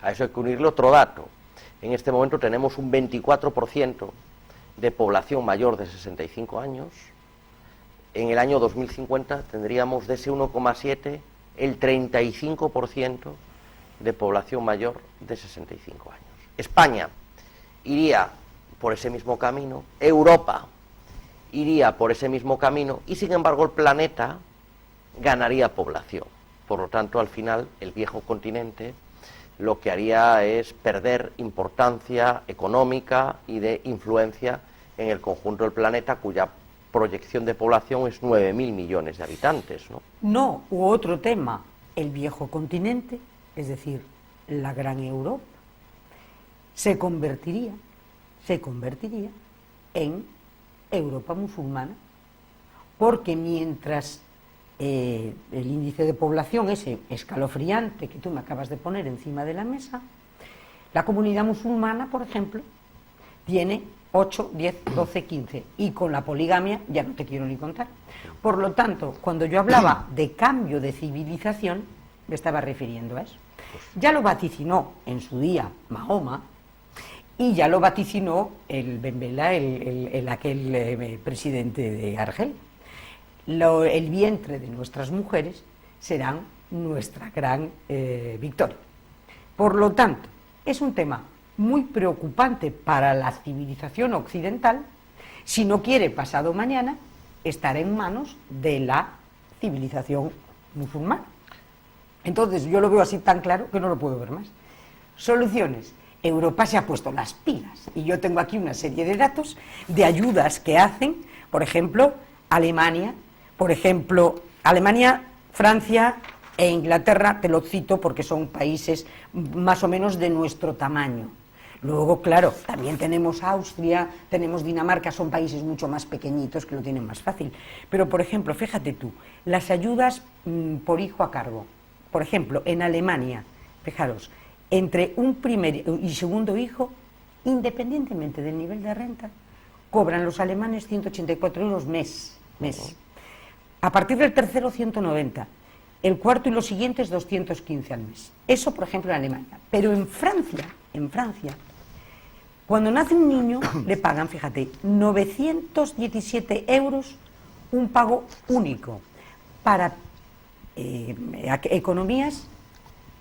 A eso hay que unirle otro dato. En este momento tenemos un 24% de población mayor de 65 años. En el año 2050 tendríamos de ese 1,7 el 35% de población mayor de 65 años. España iría por ese mismo camino, Europa iría por ese mismo camino y sin embargo el planeta ganaría población. Por lo tanto, al final, el viejo continente lo que haría es perder importancia económica y de influencia en el conjunto del planeta, cuya proyección de población es 9.000 millones de habitantes, ¿no? No, u otro tema, el viejo continente, es decir, la gran Europa, se convertiría en Europa musulmana, porque mientras el índice de población ese escalofriante que tú me acabas de poner encima de la mesa, la comunidad musulmana, por ejemplo, tiene 8, 10, 12, 15, y con la poligamia ya no te quiero ni contar. Por lo tanto, cuando yo hablaba de cambio de civilización, me estaba refiriendo a eso. Ya lo vaticinó en su día Mahoma, y ya lo vaticinó el Ben Bella, aquel presidente de Argel. El vientre de nuestras mujeres serán nuestra gran victoria. Por lo tanto, es un tema muy preocupante para la civilización occidental si no quiere pasado mañana estar en manos de la civilización musulmana. Entonces yo lo veo así tan claro que no lo puedo ver más. Soluciones. Europa se ha puesto las pilas y yo tengo aquí una serie de datos de ayudas que hacen, por ejemplo, Alemania, Francia e Inglaterra, te lo cito porque son países más o menos de nuestro tamaño. Luego, claro, también tenemos Austria, tenemos Dinamarca, son países mucho más pequeñitos que lo tienen más fácil. Pero, por ejemplo, fíjate tú, las ayudas por hijo a cargo. Por ejemplo, en Alemania, fijaros, entre un primer y segundo hijo, independientemente del nivel de renta, cobran los alemanes 184 euros mes. A partir del tercero, 190. El cuarto y los siguientes, 215 al mes. Eso, por ejemplo, en Alemania. Pero en Francia, cuando nace un niño, le pagan, fíjate, 917 euros, un pago único, para economías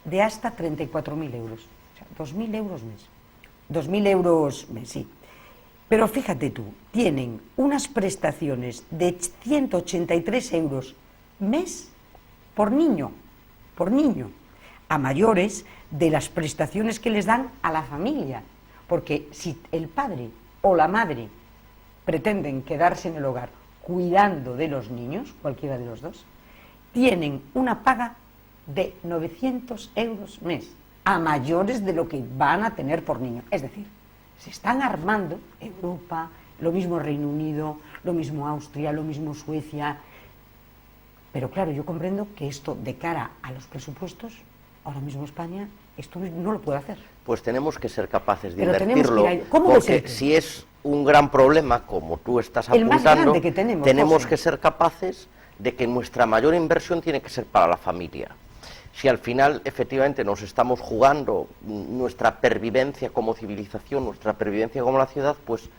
de hasta 34.000 euros. O sea, 2.000 euros mes. 2.000 euros mes, sí. Pero fíjate tú, tienen unas prestaciones de 183 euros mes por niño, a mayores de las prestaciones que les dan a la familia. Porque si el padre o la madre pretenden quedarse en el hogar cuidando de los niños, cualquiera de los dos, tienen una paga de 900 euros mes, a mayores de lo que van a tener por niño. Es decir, se están armando Europa, lo mismo Reino Unido, lo mismo Austria, lo mismo Suecia. Pero claro, yo comprendo que esto, de cara a los presupuestos, ahora mismo España, esto no lo puede hacer. Pues tenemos que ser capaces de Pero invertirlo, porque si es un gran problema, como tú estás apuntando, el más grande que tenemos, José, que ser capaces de que nuestra mayor inversión tiene que ser para la familia. Si al final, efectivamente, nos estamos jugando nuestra pervivencia como civilización, nuestra pervivencia como la ciudad, pues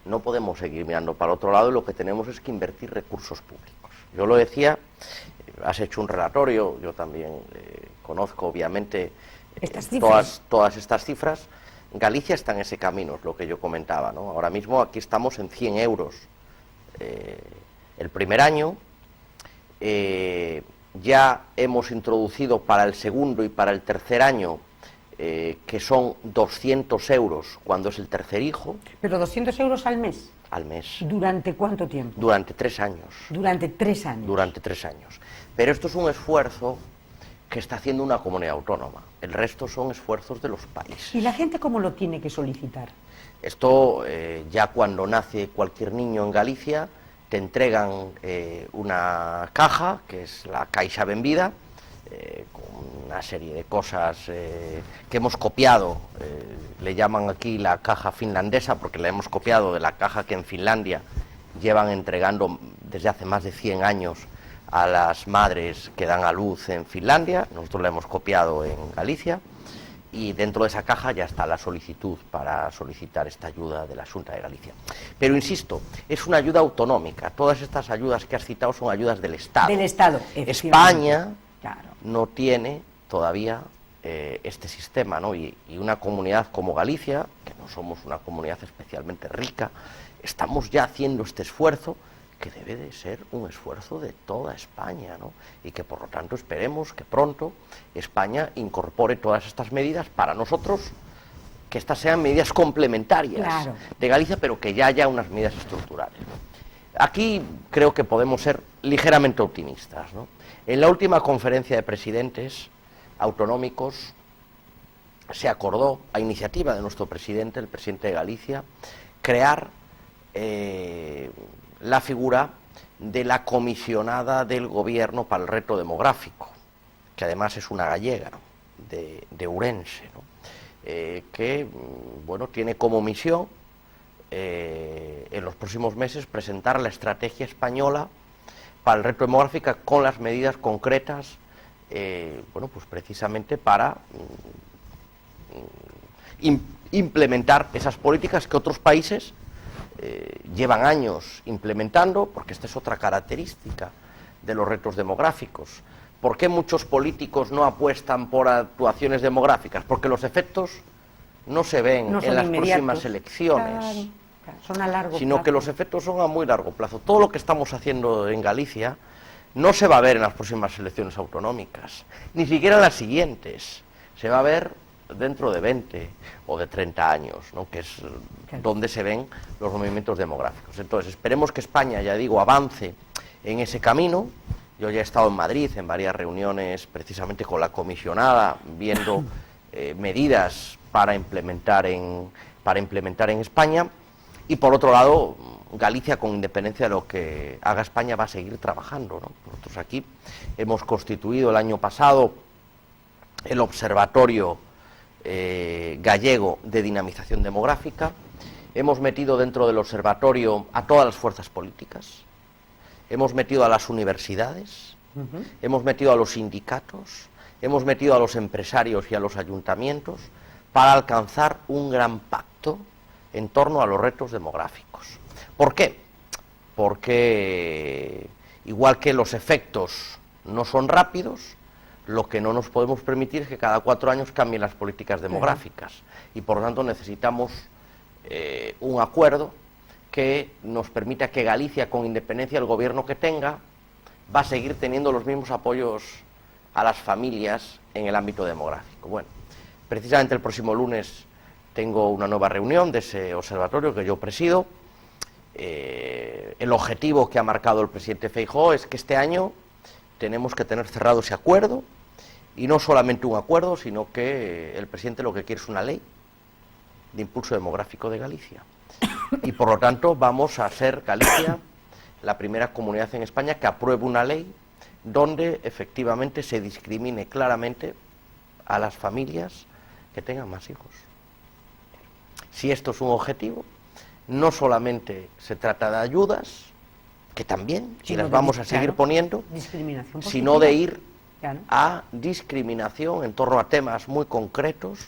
no podemos seguir mirando para otro lado, y lo que tenemos es que invertir recursos públicos. Yo lo decía, has hecho un relatorio, yo también conozco, obviamente, todas estas cifras. Galicia está en ese camino, es lo que yo comentaba, ¿no? Ahora mismo aquí estamos en 100 euros el primer año. Ya hemos introducido para el segundo y para el tercer año, que son 200 euros cuando es el tercer hijo. ¿Pero 200 euros al mes? Al mes. ¿Durante cuánto tiempo? Durante 3 años. Durante 3 años. Durante 3 años. Pero esto es un esfuerzo que está haciendo una comunidad autónoma. El resto son esfuerzos de los países. ¿Y la gente cómo lo tiene que solicitar? Esto, ya cuando nace cualquier niño en Galicia, te entregan una caja, que es la Caixa Benvida, con una serie de cosas que hemos copiado, le llaman aquí la caja finlandesa, porque la hemos copiado de la caja que en Finlandia llevan entregando desde hace más de 100 años a las madres que dan a luz en Finlandia. Nosotros la hemos copiado en Galicia, y dentro de esa caja ya está la solicitud para solicitar esta ayuda de la Xunta de Galicia. Pero insisto, es una ayuda autonómica. Todas estas ayudas que has citado son ayudas del Estado. Del Estado, España, claro, no tiene todavía este sistema, ¿no? Y una comunidad como Galicia, que no somos una comunidad especialmente rica, estamos ya haciendo este esfuerzo, que debe de ser un esfuerzo de toda España, ¿no? Y que por lo tanto esperemos que pronto España incorpore todas estas medidas para nosotros, que estas sean medidas complementarias, claro, de Galicia, pero que ya haya unas medidas estructurales, ¿no? aquí creo que podemos ser ligeramente optimistas, ¿no? En la última conferencia de presidentes autonómicos se acordó, a iniciativa de nuestro presidente, el presidente de Galicia, crear la figura de la comisionada del gobierno para el reto demográfico, que además es una gallega de Ourense, ¿no? Que bueno, tiene como misión en los próximos meses presentar la estrategia española para el reto demográfico con las medidas concretas, bueno, pues precisamente para implementar esas políticas que otros países llevan años implementando, porque esta es otra característica de los retos demográficos. ¿Por qué muchos políticos no apuestan por actuaciones demográficas? Porque los efectos no se ven en las próximas elecciones, claro, son a largo sino plazo. que los efectos son a muy largo plazo. Todo lo que estamos haciendo en Galicia no se va a ver en las próximas elecciones autonómicas, ni siquiera en las siguientes. Se va a ver dentro de 20 o de 30 años, ¿no? Que es donde se ven los movimientos demográficos. Entonces, esperemos que España, ya digo, avance en ese camino. Yo ya he estado en Madrid en varias reuniones precisamente con la comisionada, viendo medidas para implementar en España. Y por otro lado, Galicia, con independencia de lo que haga España, va a seguir trabajando, ¿no? Nosotros aquí hemos constituido el año pasado el Observatorio Gallego de Dinamización Demográfica. Hemos metido dentro del observatorio a todas las fuerzas políticas, hemos metido a las universidades, hemos metido a los sindicatos, hemos metido a los empresarios y a los ayuntamientos para alcanzar un gran pacto en torno a los retos demográficos. ¿Por qué? Porque igual que los efectos no son rápidos, lo que no nos podemos permitir es que cada 4 años cambien las políticas demográficas, y por lo tanto necesitamos un acuerdo que nos permita que Galicia, con independencia del gobierno que tenga, va a seguir teniendo los mismos apoyos a las familias en el ámbito demográfico. Bueno, precisamente el próximo lunes tengo una nueva reunión de ese observatorio que yo presido. El objetivo que ha marcado el presidente Feijóo es que este año tenemos que tener cerrado ese acuerdo, y no solamente un acuerdo, sino que el presidente lo que quiere es una ley de impulso demográfico de Galicia. Y por lo tanto vamos a ser Galicia la primera comunidad en España que apruebe una ley donde efectivamente se discrimine claramente a las familias que tengan más hijos. Si esto es un objetivo, no solamente se trata de ayudas, que también, y las vamos a seguir poniendo, sino de ir a discriminación en torno a temas muy concretos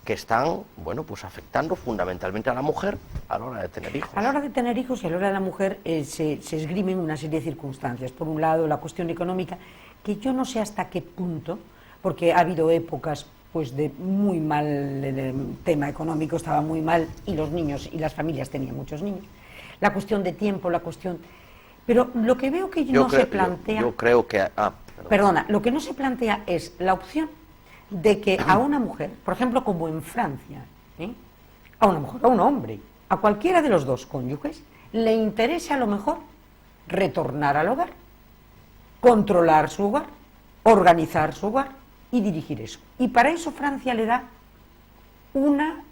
que están, bueno, pues afectando fundamentalmente a la mujer a la hora de tener hijos. A la hora de tener hijos y a la hora de la mujer se esgrimen una serie de circunstancias. Por un lado, la cuestión económica, que yo no sé hasta qué punto, porque ha habido épocas pues de muy mal, el tema económico estaba muy mal, y los niños y las familias tenían muchos niños. La cuestión de tiempo, la cuestión... Pero lo que veo que no se plantea... Yo creo que... Perdona, lo que no se plantea es la opción de que a una mujer, por ejemplo, como en Francia, a una mujer, a un hombre, a cualquiera de los dos cónyuges, le interese a lo mejor retornar al hogar, controlar su hogar, organizar su hogar y dirigir eso. Y para eso Francia le da una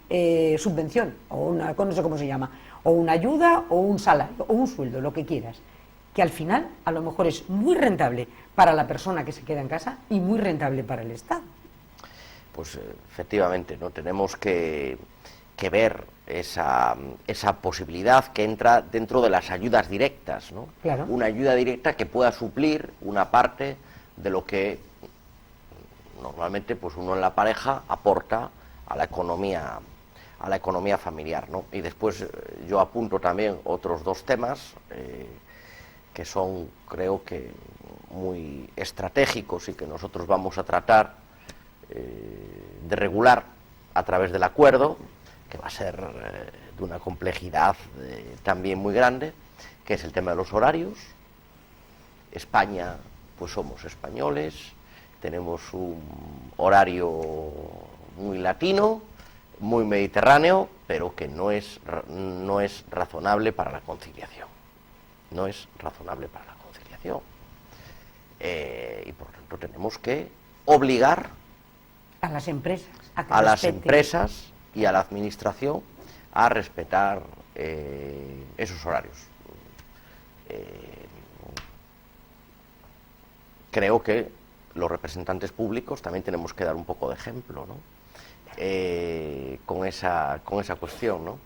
subvención, o una, no sé cómo se llama, o una ayuda, o un salario, o un sueldo, lo que quieras, que al final a lo mejor es muy rentable para la persona que se queda en casa y muy rentable para el Estado. Pues efectivamente, ¿no? Tenemos que ver esa posibilidad que entra dentro de las ayudas directas, ¿no? Claro. Una ayuda directa que pueda suplir una parte de lo que normalmente pues uno en la pareja aporta a la economía familiar, ¿no? Y después yo apunto también otros 2 temas que son, creo que, muy estratégicos y que nosotros vamos a tratar de regular a través del acuerdo, que va a ser de una complejidad también muy grande, que es el tema de los horarios. España, pues somos españoles, tenemos un horario muy latino, muy mediterráneo, pero que no es razonable para la conciliación. no es razonable para la conciliación. Y por lo tanto tenemos que obligar a las empresas a las empresas y a la administración a respetar esos horarios. Creo que los representantes públicos también tenemos que dar un poco de ejemplo, ¿no? Con esa cuestión, ¿no?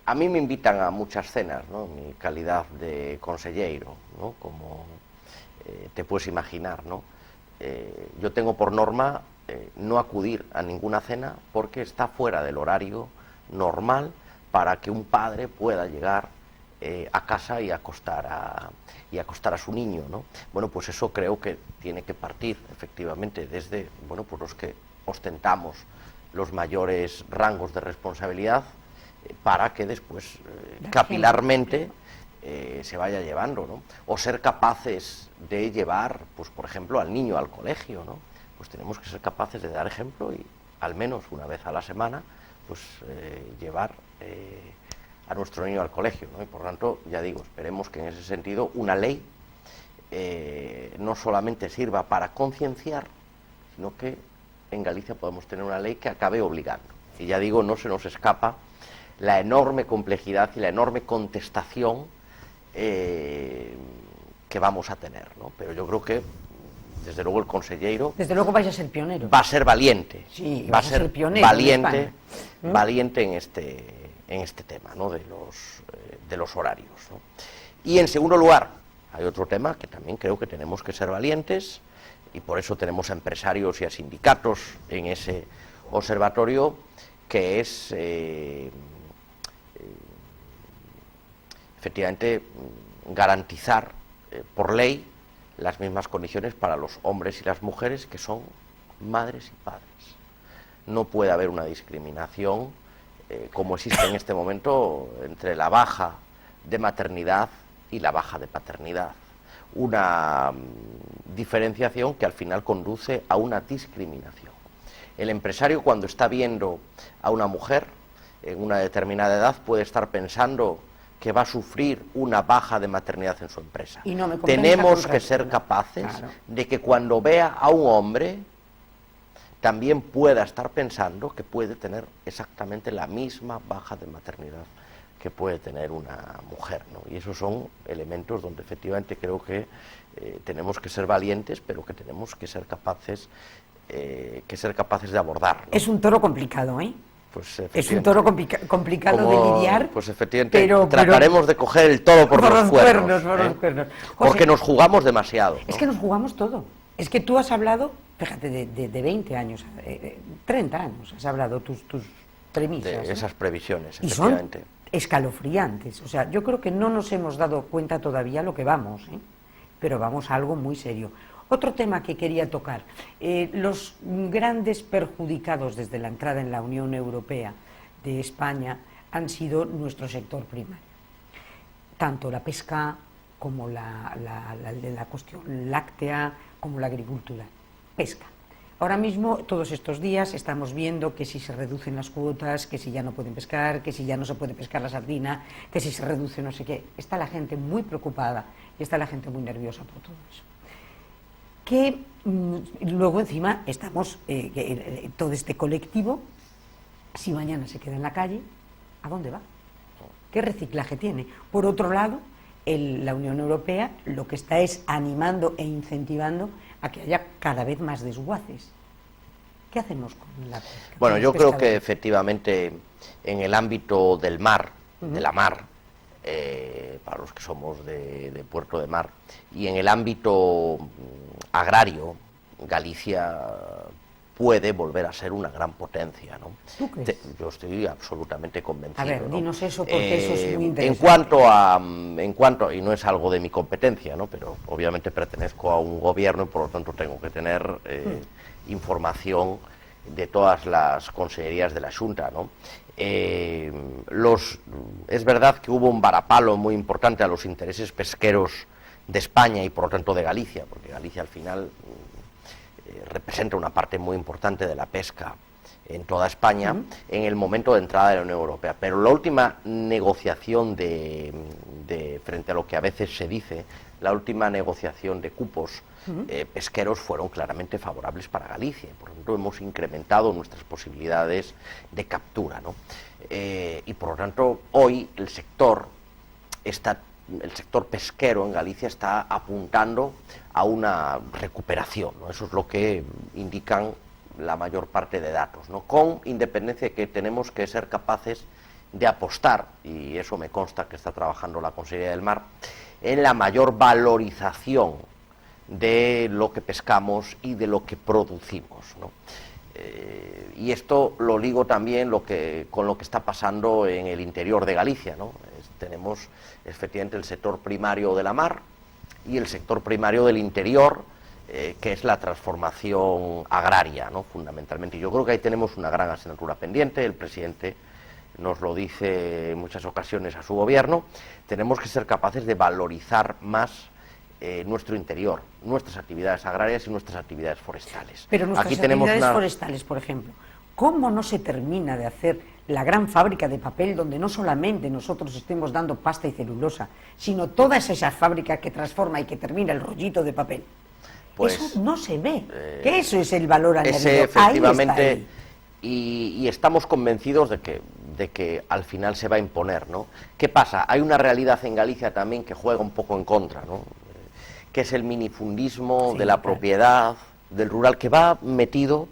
A mí me invitan a muchas cenas, ¿no? En mi calidad de consellero, ¿no? Como te puedes imaginar, ¿no? Yo tengo por norma no acudir a ninguna cena porque está fuera del horario normal para que un padre pueda llegar a casa y acostar a su niño, ¿no? Bueno, pues eso creo que tiene que partir efectivamente desde, bueno, pues los que ostentamos los mayores rangos de responsabilidad para que después capilarmente se vaya llevando, ¿no? O ser capaces de llevar, pues por ejemplo, al niño al colegio, ¿no? Pues tenemos que ser capaces de dar ejemplo y al menos una vez a la semana pues llevar a nuestro niño al colegio, ¿no? Y por tanto, ya digo, esperemos que en ese sentido una ley no solamente sirva para concienciar, sino que en Galicia podemos tener una ley que acabe obligando. Y ya digo, no se nos escapa la enorme complejidad y la enorme contestación que vamos a tener, ¿no? Pero yo creo que, desde luego, el consellero... Desde luego vais a ser pionero. Va a ser valiente. Sí, va a ser pionero valiente, valiente en este tema, ¿no? De los horarios, ¿no? Y en segundo lugar, hay otro tema que también creo que tenemos que ser valientes, y por eso tenemos a empresarios y a sindicatos en ese observatorio, que es efectivamente garantizar por ley las mismas condiciones para los hombres y las mujeres que son madres y padres. No puede haber una discriminación como existe en este momento entre la baja de maternidad y la baja de paternidad. Una diferenciación que al final conduce a una discriminación. El empresario, cuando está viendo a una mujer en una determinada edad, puede estar pensando que va a sufrir una baja de maternidad en su empresa. Y no me tenemos que ser capaces de que cuando vea a un hombre también pueda estar pensando que puede tener exactamente la misma baja de maternidad que puede tener una mujer, ¿no? Y esos son elementos donde efectivamente creo que tenemos que ser valientes, pero que tenemos que ser capaces de abordar, ¿no? Es un toro complicado, ¿eh? Pues es un toro complicado de lidiar. Pues efectivamente trataremos de coger el toro por los cuernos. Por los cuernos. José, porque nos jugamos demasiado, ¿no? Es que nos jugamos todo. Es que tú has hablado, fíjate, de 20 años, 30 años, has hablado tus premisas. De esas previsiones, y efectivamente. Son escalofriantes. O sea, yo creo que no nos hemos dado cuenta todavía lo que vamos, ¿eh? Pero vamos a algo muy serio. Otro tema que quería tocar, los grandes perjudicados desde la entrada en la Unión Europea de España han sido nuestro sector primario, tanto la pesca como la cuestión láctea, como la agricultura. Pesca. Ahora mismo, todos estos días, estamos viendo que si se reducen las cuotas, que si ya no pueden pescar, que si ya no se puede pescar la sardina, que si se reduce no sé qué. Está la gente muy preocupada y está la gente muy nerviosa por todo eso. Que luego encima estamos, todo este colectivo, si mañana se queda en la calle, ¿a dónde va? ¿Qué reciclaje tiene? Por otro lado, la Unión Europea lo que está es animando e incentivando a que haya cada vez más desguaces. ¿Qué hacemos con la pesca? Bueno, yo creo que efectivamente en el ámbito del mar, de la mar, para los que somos de puerto de mar, y en el ámbito agrario, Galicia puede volver a ser una gran potencia, ¿no? ¿Tú crees? Yo estoy absolutamente convencido. A ver, ¿no? dinos eso, porque eso es muy interesante. En cuanto, y no es algo de mi competencia, ¿no? Pero obviamente pertenezco a un gobierno y por lo tanto tengo que tener información de todas las consellerías de la Xunta, ¿no? Es verdad que hubo un varapalo muy importante a los intereses pesqueros de España y por lo tanto de Galicia, porque Galicia al final representa una parte muy importante de la pesca en toda España en el momento de entrada de la Unión Europea. Pero la última negociación de frente a lo que a veces se dice, la última negociación de cupos pesqueros fueron claramente favorables para Galicia. Por lo tanto, hemos incrementado nuestras posibilidades de captura, ¿no? Y por lo tanto, hoy el sector pesquero en Galicia está apuntando a una recuperación, ¿no? Eso es lo que indican la mayor parte de datos, ¿no? Con independencia de que tenemos que ser capaces de apostar, y eso me consta que está trabajando la Consejería del Mar, en la mayor valorización de lo que pescamos y de lo que producimos, ¿no? Y esto lo ligo también con lo que está pasando en el interior de Galicia, ¿no? Tenemos efectivamente el sector primario de la mar y el sector primario del interior, que es la transformación agraria, ¿no? Fundamentalmente. Yo creo que ahí tenemos una gran asignatura pendiente. El presidente nos lo dice en muchas ocasiones a su gobierno. Tenemos que ser capaces de valorizar más nuestro interior, nuestras actividades agrarias y nuestras actividades forestales. Pero nuestras actividades forestales, por ejemplo, ¿cómo no se termina de hacer la gran fábrica de papel donde no solamente nosotros estemos dando pasta y celulosa, sino todas esas fábricas que transforma y que termina el rollito de papel? Pues, eso no se ve, que eso es el valor añadido. Ese, efectivamente, y estamos convencidos de que al final se va a imponer, ¿no? ¿Qué pasa? Hay una realidad en Galicia también que juega un poco en contra, ¿no? Que es el minifundismo de la propiedad, del rural, que va metido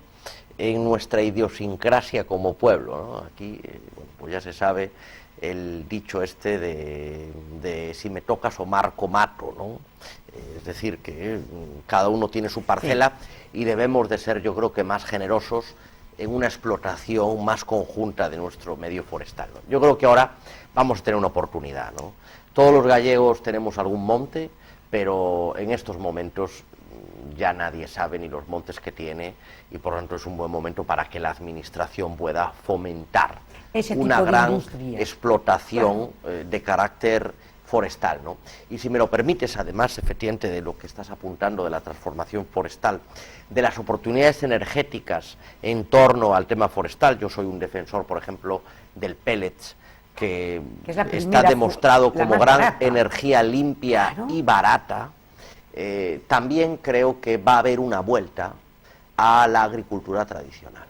en nuestra idiosincrasia como pueblo, ¿no? Aquí, bueno, pues ya se sabe el dicho este de si me tocas o marco mato, ¿no? Es decir, que cada uno tiene su parcela y debemos de ser, yo creo que, más generosos en una explotación más conjunta de nuestro medio forestal, ¿no? Yo creo que ahora vamos a tener una oportunidad, ¿no? Todos los gallegos tenemos algún monte, pero en estos momentos ya nadie sabe ni los montes que tiene, y por lo tanto es un buen momento para que la administración pueda fomentar una gran explotación de carácter forestal, ¿no? Y si me lo permites, además, efectivamente, de lo que estás apuntando de la transformación forestal, de las oportunidades energéticas en torno al tema forestal, yo soy un defensor, por ejemplo, del pellets, que está demostrado como gran energía limpia y barata. También creo que va a haber una vuelta a la agricultura tradicional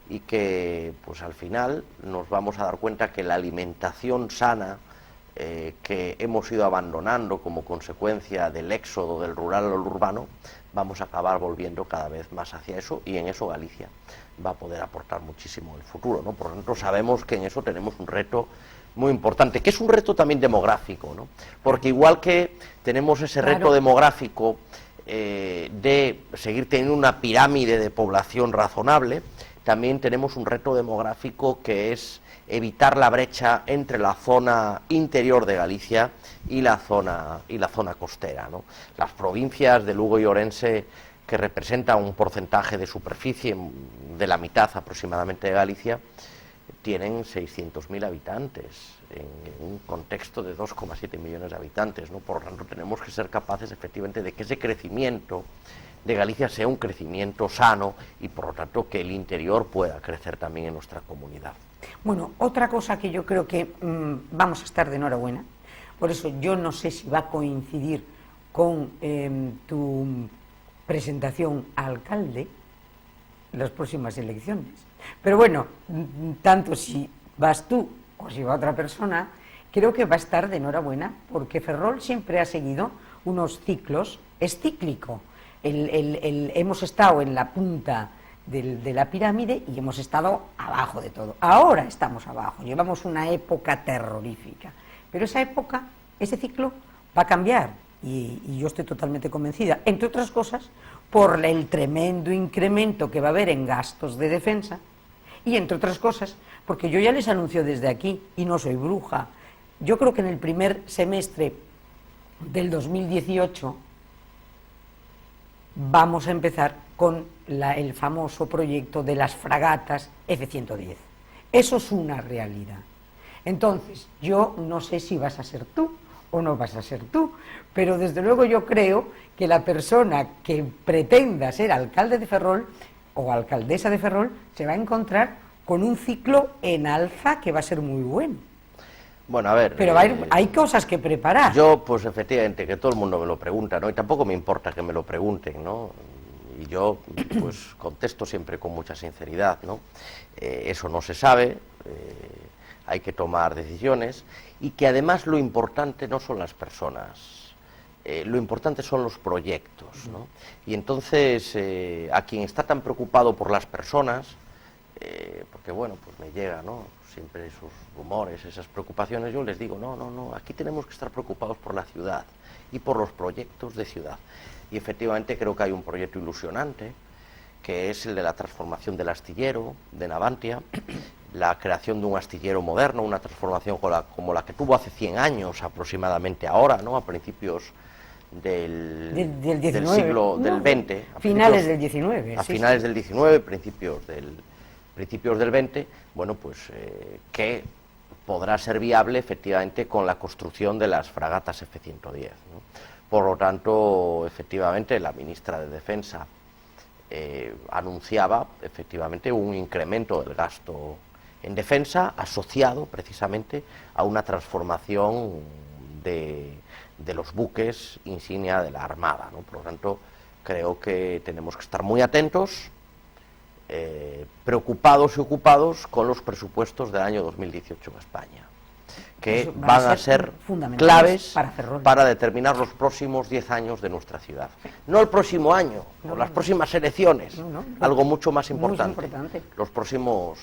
y que, pues, al final nos vamos a dar cuenta que la alimentación sana que hemos ido abandonando como consecuencia del éxodo del rural al urbano, vamos a acabar volviendo cada vez más hacia eso, y en eso Galicia va a poder aportar muchísimo en el futuro, ¿no? Por lo tanto, sabemos que en eso tenemos un reto muy importante, que es un reto también demográfico, ¿no? Porque igual que tenemos ese reto demográfico de seguir teniendo una pirámide de población razonable, también tenemos un reto demográfico que es evitar la brecha entre la zona interior de Galicia y la zona costera, ¿no? Las provincias de Lugo y Orense, que representan un porcentaje de superficie de la mitad aproximadamente de Galicia, tienen 600.000 habitantes en un contexto de 2,7 millones de habitantes, ¿no? Por lo tanto, tenemos que ser capaces efectivamente de que ese crecimiento de Galicia sea un crecimiento sano y, por lo tanto, que el interior pueda crecer también en nuestra comunidad. Bueno, otra cosa que yo creo que vamos a estar de enhorabuena, por eso yo no sé si va a coincidir con tu presentación a alcalde en las próximas elecciones, pero bueno, tanto si vas tú o si va otra persona, creo que va a estar de enhorabuena, porque Ferrol siempre ha seguido unos ciclos, es cíclico. Hemos estado en la punta de la pirámide y hemos estado abajo de todo. Ahora estamos abajo, llevamos una época terrorífica, pero esa época, ese ciclo va a cambiar, y yo estoy totalmente convencida, entre otras cosas por el tremendo incremento que va a haber en gastos de defensa, y entre otras cosas porque yo ya les anuncio desde aquí, y no soy bruja, yo creo que en el primer semestre del 2018 vamos a empezar con el famoso proyecto de las fragatas F-110. Eso es una realidad. Entonces, yo no sé si vas a ser tú o no vas a ser tú, pero desde luego yo creo que la persona que pretenda ser alcalde de Ferrol o alcaldesa de Ferrol se va a encontrar con un ciclo en alza que va a ser muy bueno. Bueno, a ver... Pero hay cosas que preparar. Yo, pues efectivamente, que todo el mundo me lo pregunta, ¿no? Y tampoco me importa que me lo pregunten, ¿no? Y yo, pues, contesto siempre con mucha sinceridad, ¿no? Eso no se sabe, hay que tomar decisiones, y que además lo importante no son las personas, lo importante son los proyectos, ¿no? Y entonces, a quien está tan preocupado por las personas, porque bueno, pues me llega, ¿no?, siempre esos rumores, esas preocupaciones, yo les digo, no, aquí tenemos que estar preocupados por la ciudad y por los proyectos de ciudad. Y efectivamente creo que hay un proyecto ilusionante, que es el de la transformación del astillero de Navantia, la creación de un astillero moderno, una transformación como la que tuvo hace 100 años aproximadamente ahora, ¿no?, a principios del 19, del siglo del 20, finales del 19, a sí, finales sí. del 19, principios del 20, bueno, pues que podrá ser viable efectivamente con la construcción de las fragatas F-110, ¿no? Por lo tanto, efectivamente, la ministra de Defensa anunciaba efectivamente un incremento del gasto en defensa asociado precisamente a una transformación de los buques insignia de la Armada, ¿no? Por lo tanto, creo que tenemos que estar muy atentos, preocupados y ocupados con los presupuestos del año 2018 en España, que Eso van a ser claves para determinar los próximos 10 años de nuestra ciudad. No el próximo año, o las próximas elecciones, algo mucho más importante. Los próximos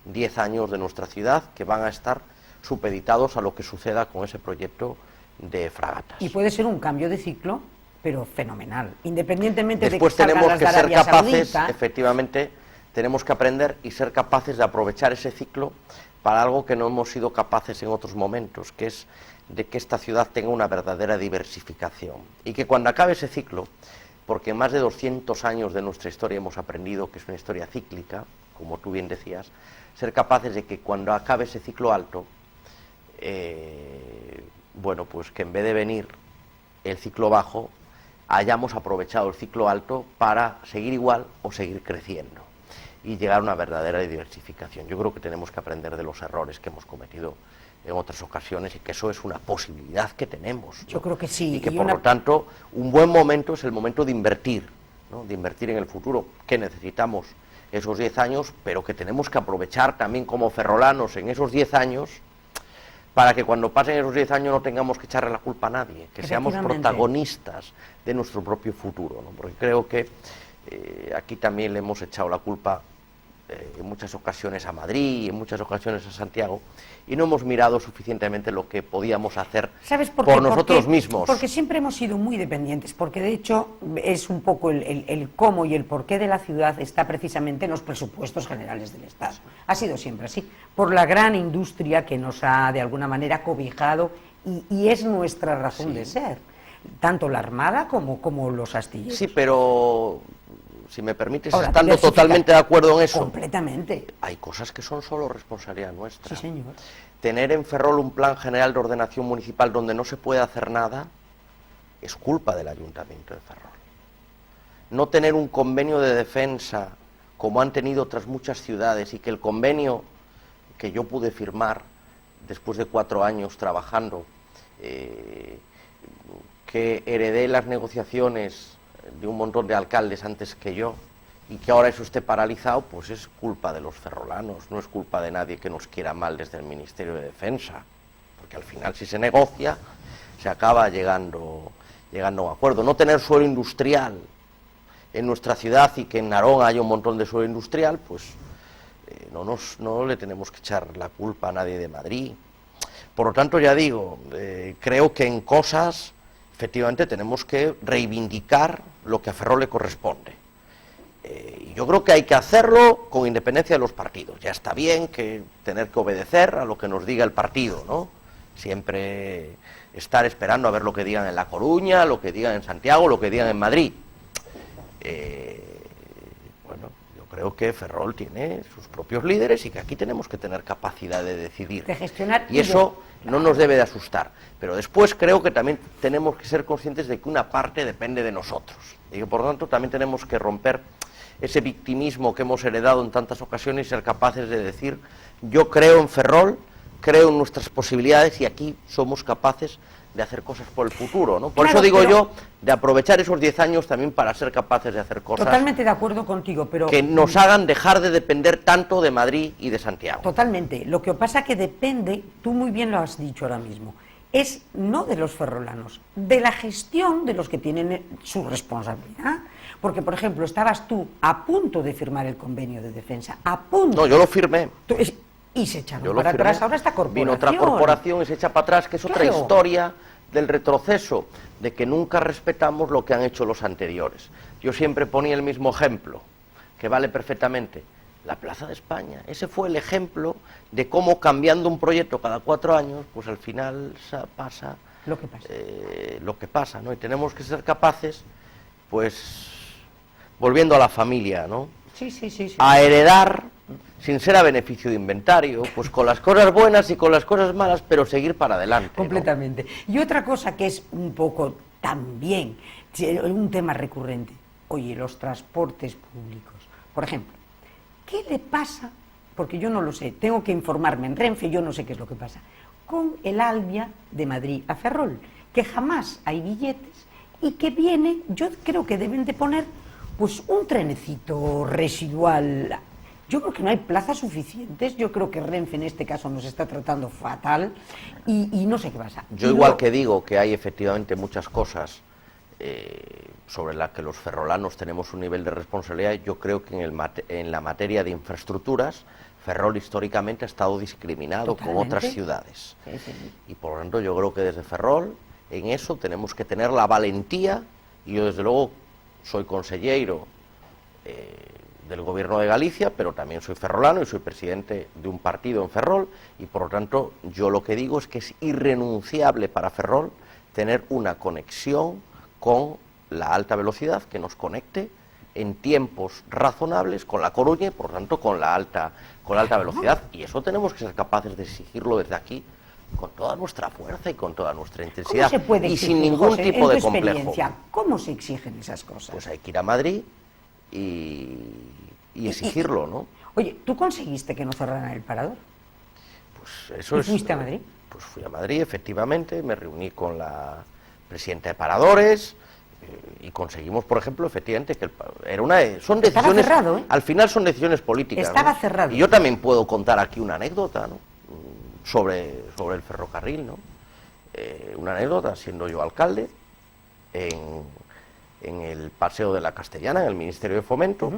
10 años de nuestra ciudad, que van a estar supeditados a lo que suceda con ese proyecto de fragatas. Y puede ser un cambio de ciclo, pero fenomenal, independientemente Después de que tenemos que ser capaces, Saudita, efectivamente, tenemos que aprender y ser capaces de aprovechar ese ciclo para algo que no hemos sido capaces en otros momentos, que es de que esta ciudad tenga una verdadera diversificación. Y que cuando acabe ese ciclo, porque en más de 200 años de nuestra historia hemos aprendido que es una historia cíclica, como tú bien decías, ser capaces de que cuando acabe ese ciclo alto, bueno, pues que en vez de venir el ciclo bajo, hayamos aprovechado el ciclo alto para seguir igual o seguir creciendo y llegar a una verdadera diversificación. Yo creo que tenemos que aprender de los errores que hemos cometido en otras ocasiones y que eso es una posibilidad que tenemos, ¿no? Yo creo que sí. Y que por lo tanto un buen momento es el momento de invertir, ¿no?, de invertir en el futuro, que necesitamos esos 10 años, pero que tenemos que aprovechar también como ferrolanos en esos 10 años, para que cuando pasen esos 10 años no tengamos que echarle la culpa a nadie, que seamos protagonistas de nuestro propio futuro, ¿no? Porque creo que aquí también le hemos echado la culpa en muchas ocasiones a Madrid, en muchas ocasiones a Santiago, y no hemos mirado suficientemente lo que podíamos hacer por nosotros mismos. Porque siempre hemos sido muy dependientes, porque de hecho es un poco el cómo y el porqué de la ciudad está precisamente en los presupuestos generales del Estado. Ha sido siempre así, por la gran industria que nos ha de alguna manera cobijado y es nuestra razón de ser, tanto la Armada como los astilleros. Sí, pero si me permites, ahora, estando totalmente de acuerdo en eso, completamente, hay cosas que son solo responsabilidad nuestra. Sí, señor. Tener en Ferrol un plan general de ordenación municipal donde no se puede hacer nada es culpa del Ayuntamiento de Ferrol. No tener un convenio de defensa como han tenido otras muchas ciudades, y que el convenio que yo pude firmar después de 4 años trabajando, que heredé las negociaciones de un montón de alcaldes antes que yo, y que ahora eso esté paralizado, pues es culpa de los ferrolanos, no es culpa de nadie que nos quiera mal desde el Ministerio de Defensa, porque al final si se negocia, se acaba llegando a un acuerdo. No tener suelo industrial en nuestra ciudad y que en Narón haya un montón de suelo industrial, pues no le tenemos que echar la culpa a nadie de Madrid. Por lo tanto, ya digo, creo que en cosas efectivamente tenemos que reivindicar lo que a Ferrol le corresponde. Y yo creo que hay que hacerlo con independencia de los partidos. Ya está bien que tener que obedecer a lo que nos diga el partido, ¿no? Siempre estar esperando a ver lo que digan en La Coruña, lo que digan en Santiago, lo que digan en Madrid. Bueno, yo creo que Ferrol tiene sus propios líderes y que aquí tenemos que tener capacidad de decidir. De gestionar. Y eso no nos debe de asustar. Pero después creo que también tenemos que ser conscientes de que una parte depende de nosotros. Y que por lo tanto también tenemos que romper ese victimismo que hemos heredado en tantas ocasiones y ser capaces de decir: yo creo en Ferrol, creo en nuestras posibilidades y aquí somos capaces de hacer cosas por el futuro, ¿no? Por Claro, eso digo pero yo, de aprovechar esos 10 años también para ser capaces de hacer cosas totalmente de acuerdo contigo, pero... que nos hagan dejar de depender tanto de Madrid y de Santiago. Totalmente. Lo que pasa que depende, tú muy bien lo has dicho ahora mismo, es no de los ferrolanos, de la gestión de los que tienen su responsabilidad. Porque, por ejemplo, estabas tú a punto de firmar el convenio de defensa, a punto. No, yo lo firmé. Y se echaron Yo lo para firmé. atrás ahora esta corporación. Vino otra corporación y se echa para atrás, que es otra Claro. historia del retroceso, de que nunca respetamos lo que han hecho los anteriores. Yo siempre ponía el mismo ejemplo, que vale perfectamente. La Plaza de España, ese fue el ejemplo de cómo cambiando un proyecto cada 4 años, pues al final pasa Lo que pasa. lo que pasa, ¿no? Y tenemos que ser capaces, pues, volviendo a la familia, ¿no? Sí, sí, sí, sí. A heredar, sin ser a beneficio de inventario, pues con las cosas buenas y con las cosas malas, pero seguir para adelante, ¿no? Completamente. Y otra cosa que es un poco también un tema recurrente, oye, los transportes públicos. Por ejemplo, ¿qué le pasa? Porque yo no lo sé, tengo que informarme en Renfe, yo no sé qué es lo que pasa, con el Alvia de Madrid a Ferrol, que jamás hay billetes y que viene, yo creo que deben de poner pues un trenecito residual. Yo creo que no hay plazas suficientes, yo creo que Renfe en este caso nos está tratando fatal y no sé qué pasa. Yo igual que digo que hay efectivamente muchas cosas sobre las que los ferrolanos tenemos un nivel de responsabilidad, yo creo que en la materia de infraestructuras, Ferrol históricamente ha estado discriminado con otras ciudades. Sí, sí. Y por lo tanto yo creo que desde Ferrol en eso tenemos que tener la valentía, y yo desde luego soy consejero del Gobierno de Galicia, pero también soy ferrolano y soy presidente de un partido en Ferrol, y por lo tanto yo lo que digo es que es irrenunciable para Ferrol tener una conexión con la alta velocidad que nos conecte en tiempos razonables con La Coruña y por lo tanto con la alta velocidad, y eso tenemos que ser capaces de exigirlo desde aquí con toda nuestra fuerza y con toda nuestra intensidad. ¿Cómo se puede y exigir, sin ningún José, tipo en de tu complejo. experiencia, ¿cómo se exigen esas cosas? Pues hay que ir a Madrid y exigirlo, ¿no? Oye, ¿tú conseguiste que no cerraran el parador? Pues eso ¿Y es. fuiste a Madrid? Pues fui a Madrid, efectivamente, me reuní con la presidenta de Paradores y conseguimos, por ejemplo, efectivamente que son Estaba decisiones. cerrado, ¿eh? Al final son decisiones políticas. Estaba ¿no? cerrado. Y yo también puedo contar aquí una anécdota, ¿no? sobre el ferrocarril, ¿no? Una anécdota, siendo yo alcalde en el Paseo de la Castellana, en el Ministerio de Fomento,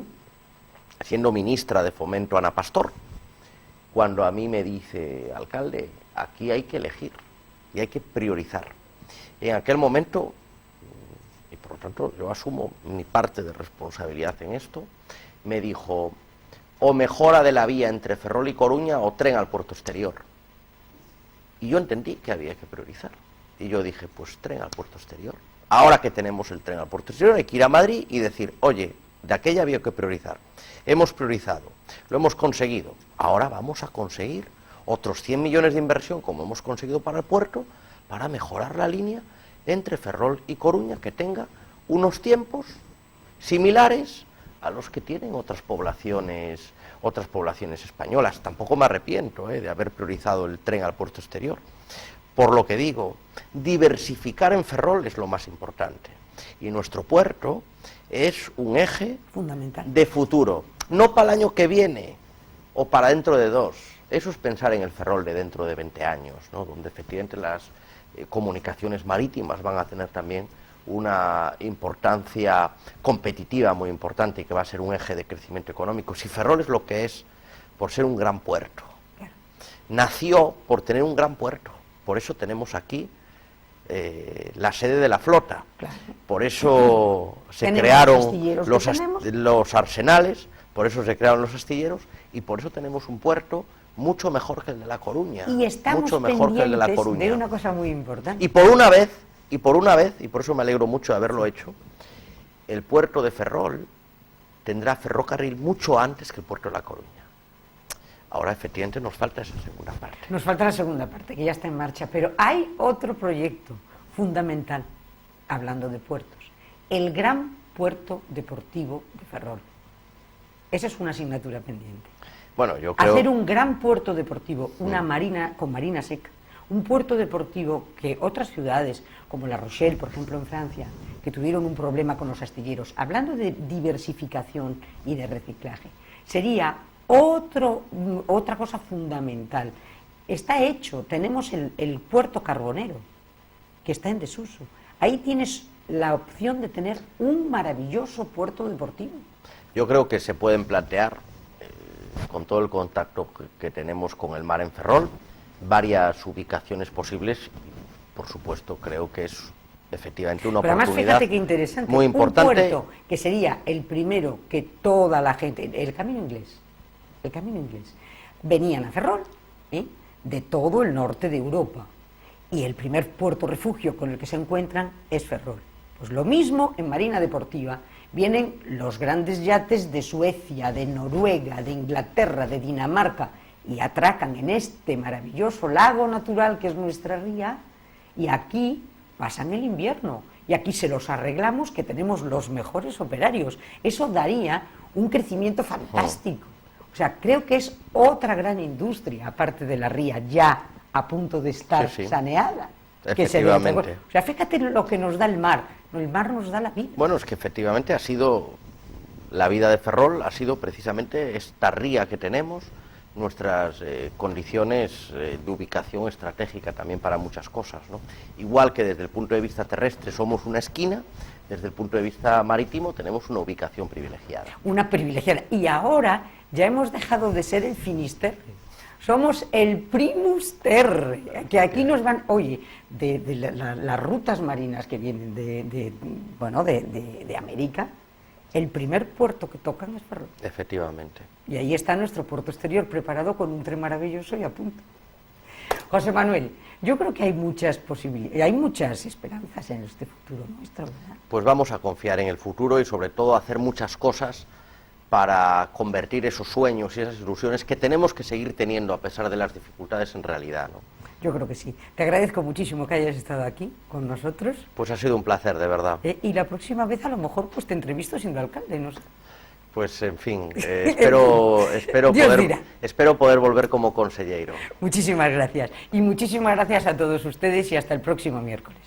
siendo ministra de Fomento Ana Pastor, cuando a mí me dice, alcalde, aquí hay que elegir y hay que priorizar. En aquel momento, y por lo tanto yo asumo mi parte de responsabilidad en esto, me dijo, o mejora de la vía entre Ferrol y Coruña o tren al puerto exterior. Y yo entendí que había que priorizar. Y yo dije, pues tren al puerto exterior. Ahora que tenemos el tren al puerto exterior hay que ir a Madrid y decir, oye, de aquella había que priorizar. Hemos priorizado, lo hemos conseguido. Ahora vamos a conseguir otros 100 millones de inversión, como hemos conseguido para el puerto, para mejorar la línea entre Ferrol y Coruña, que tenga unos tiempos similares a los que tienen otras poblaciones españolas. Tampoco me arrepiento de haber priorizado el tren al puerto exterior. Por lo que digo, diversificar en Ferrol es lo más importante. Y nuestro puerto es un eje Fundamental. de futuro. No para el año que viene o para dentro de 2. Eso es pensar en el Ferrol de dentro de 20 años, ¿no? Donde efectivamente las comunicaciones marítimas van a tener también una importancia competitiva muy importante y que va a ser un eje de crecimiento económico. Si Ferrol es lo que es por ser un gran puerto, nació por tener un gran puerto, por eso tenemos aquí la sede de la flota, Claro. por eso se Tenemos crearon los astilleros que tenemos. los arsenales, por eso se crearon los astilleros y por eso tenemos un puerto mucho mejor que el de La Coruña, Y estamos mucho mejor que el de La pendientes Coruña. de una cosa muy importante. Y por una vez, y por eso me alegro mucho de haberlo hecho, el puerto de Ferrol tendrá ferrocarril mucho antes que el puerto de La Coruña. Ahora efectivamente nos falta esa segunda parte. Nos falta la segunda parte, que ya está en marcha, pero hay otro proyecto fundamental, hablando de puertos, el gran puerto deportivo de Ferrol. Esa es una asignatura pendiente. Bueno, yo creo... Hacer un gran puerto deportivo, una marina con marina seca, un puerto deportivo que otras ciudades, como La Rochelle, por ejemplo, en Francia, que tuvieron un problema con los astilleros, hablando de diversificación y de reciclaje, sería otra cosa fundamental. Está hecho, tenemos el puerto carbonero, que está en desuso. Ahí tienes la opción de tener un maravilloso puerto deportivo. Yo creo que se pueden plantear, con todo el contacto que tenemos con el mar en Ferrol, varias ubicaciones posibles. Por supuesto, creo que es efectivamente una Pero además, oportunidad fíjate qué interesante, muy importante. un puerto que sería el primero que toda la gente, el camino inglés, venían a Ferrol, de todo el norte de Europa, y el primer puerto refugio con el que se encuentran es Ferrol. Pues lo mismo en marina deportiva, vienen los grandes yates de Suecia, de Noruega, de Inglaterra, de Dinamarca, y atracan en este maravilloso lago natural que es nuestra ría, y aquí pasan el invierno, y aquí se los arreglamos, que tenemos los mejores operarios. Eso daría un crecimiento fantástico. O sea, creo que es otra gran industria, aparte de la ría, ya a punto de estar saneada. Efectivamente. O sea, fíjate lo que nos da el mar nos da la vida. Bueno, es que efectivamente la vida de Ferrol ha sido precisamente esta ría que tenemos, nuestras condiciones de ubicación estratégica también para muchas cosas, ¿no? Igual que desde el punto de vista terrestre somos una esquina, desde el punto de vista marítimo tenemos una ubicación privilegiada. Una privilegiada. Y ahora ya hemos dejado de ser el Finisterre. Somos el primus terre, que aquí nos van, oye, las rutas marinas que vienen de América, el primer puerto que tocan es Ferrol. Efectivamente. Y ahí está nuestro puerto exterior preparado con un tren maravilloso y a punto. José Manuel, yo creo que hay muchas posibilidades, hay muchas esperanzas en este futuro nuestro, ¿verdad? Pues vamos a confiar en el futuro y sobre todo hacer muchas cosas para convertir esos sueños y esas ilusiones que tenemos que seguir teniendo a pesar de las dificultades en realidad, ¿no? Yo creo que sí. Te agradezco muchísimo que hayas estado aquí con nosotros. Pues ha sido un placer, de verdad. Y la próxima vez a lo mejor pues te entrevisto siendo alcalde, no sé. Pues en fin, espero poder volver como consejero. Muchísimas gracias. Y muchísimas gracias a todos ustedes y hasta el próximo miércoles.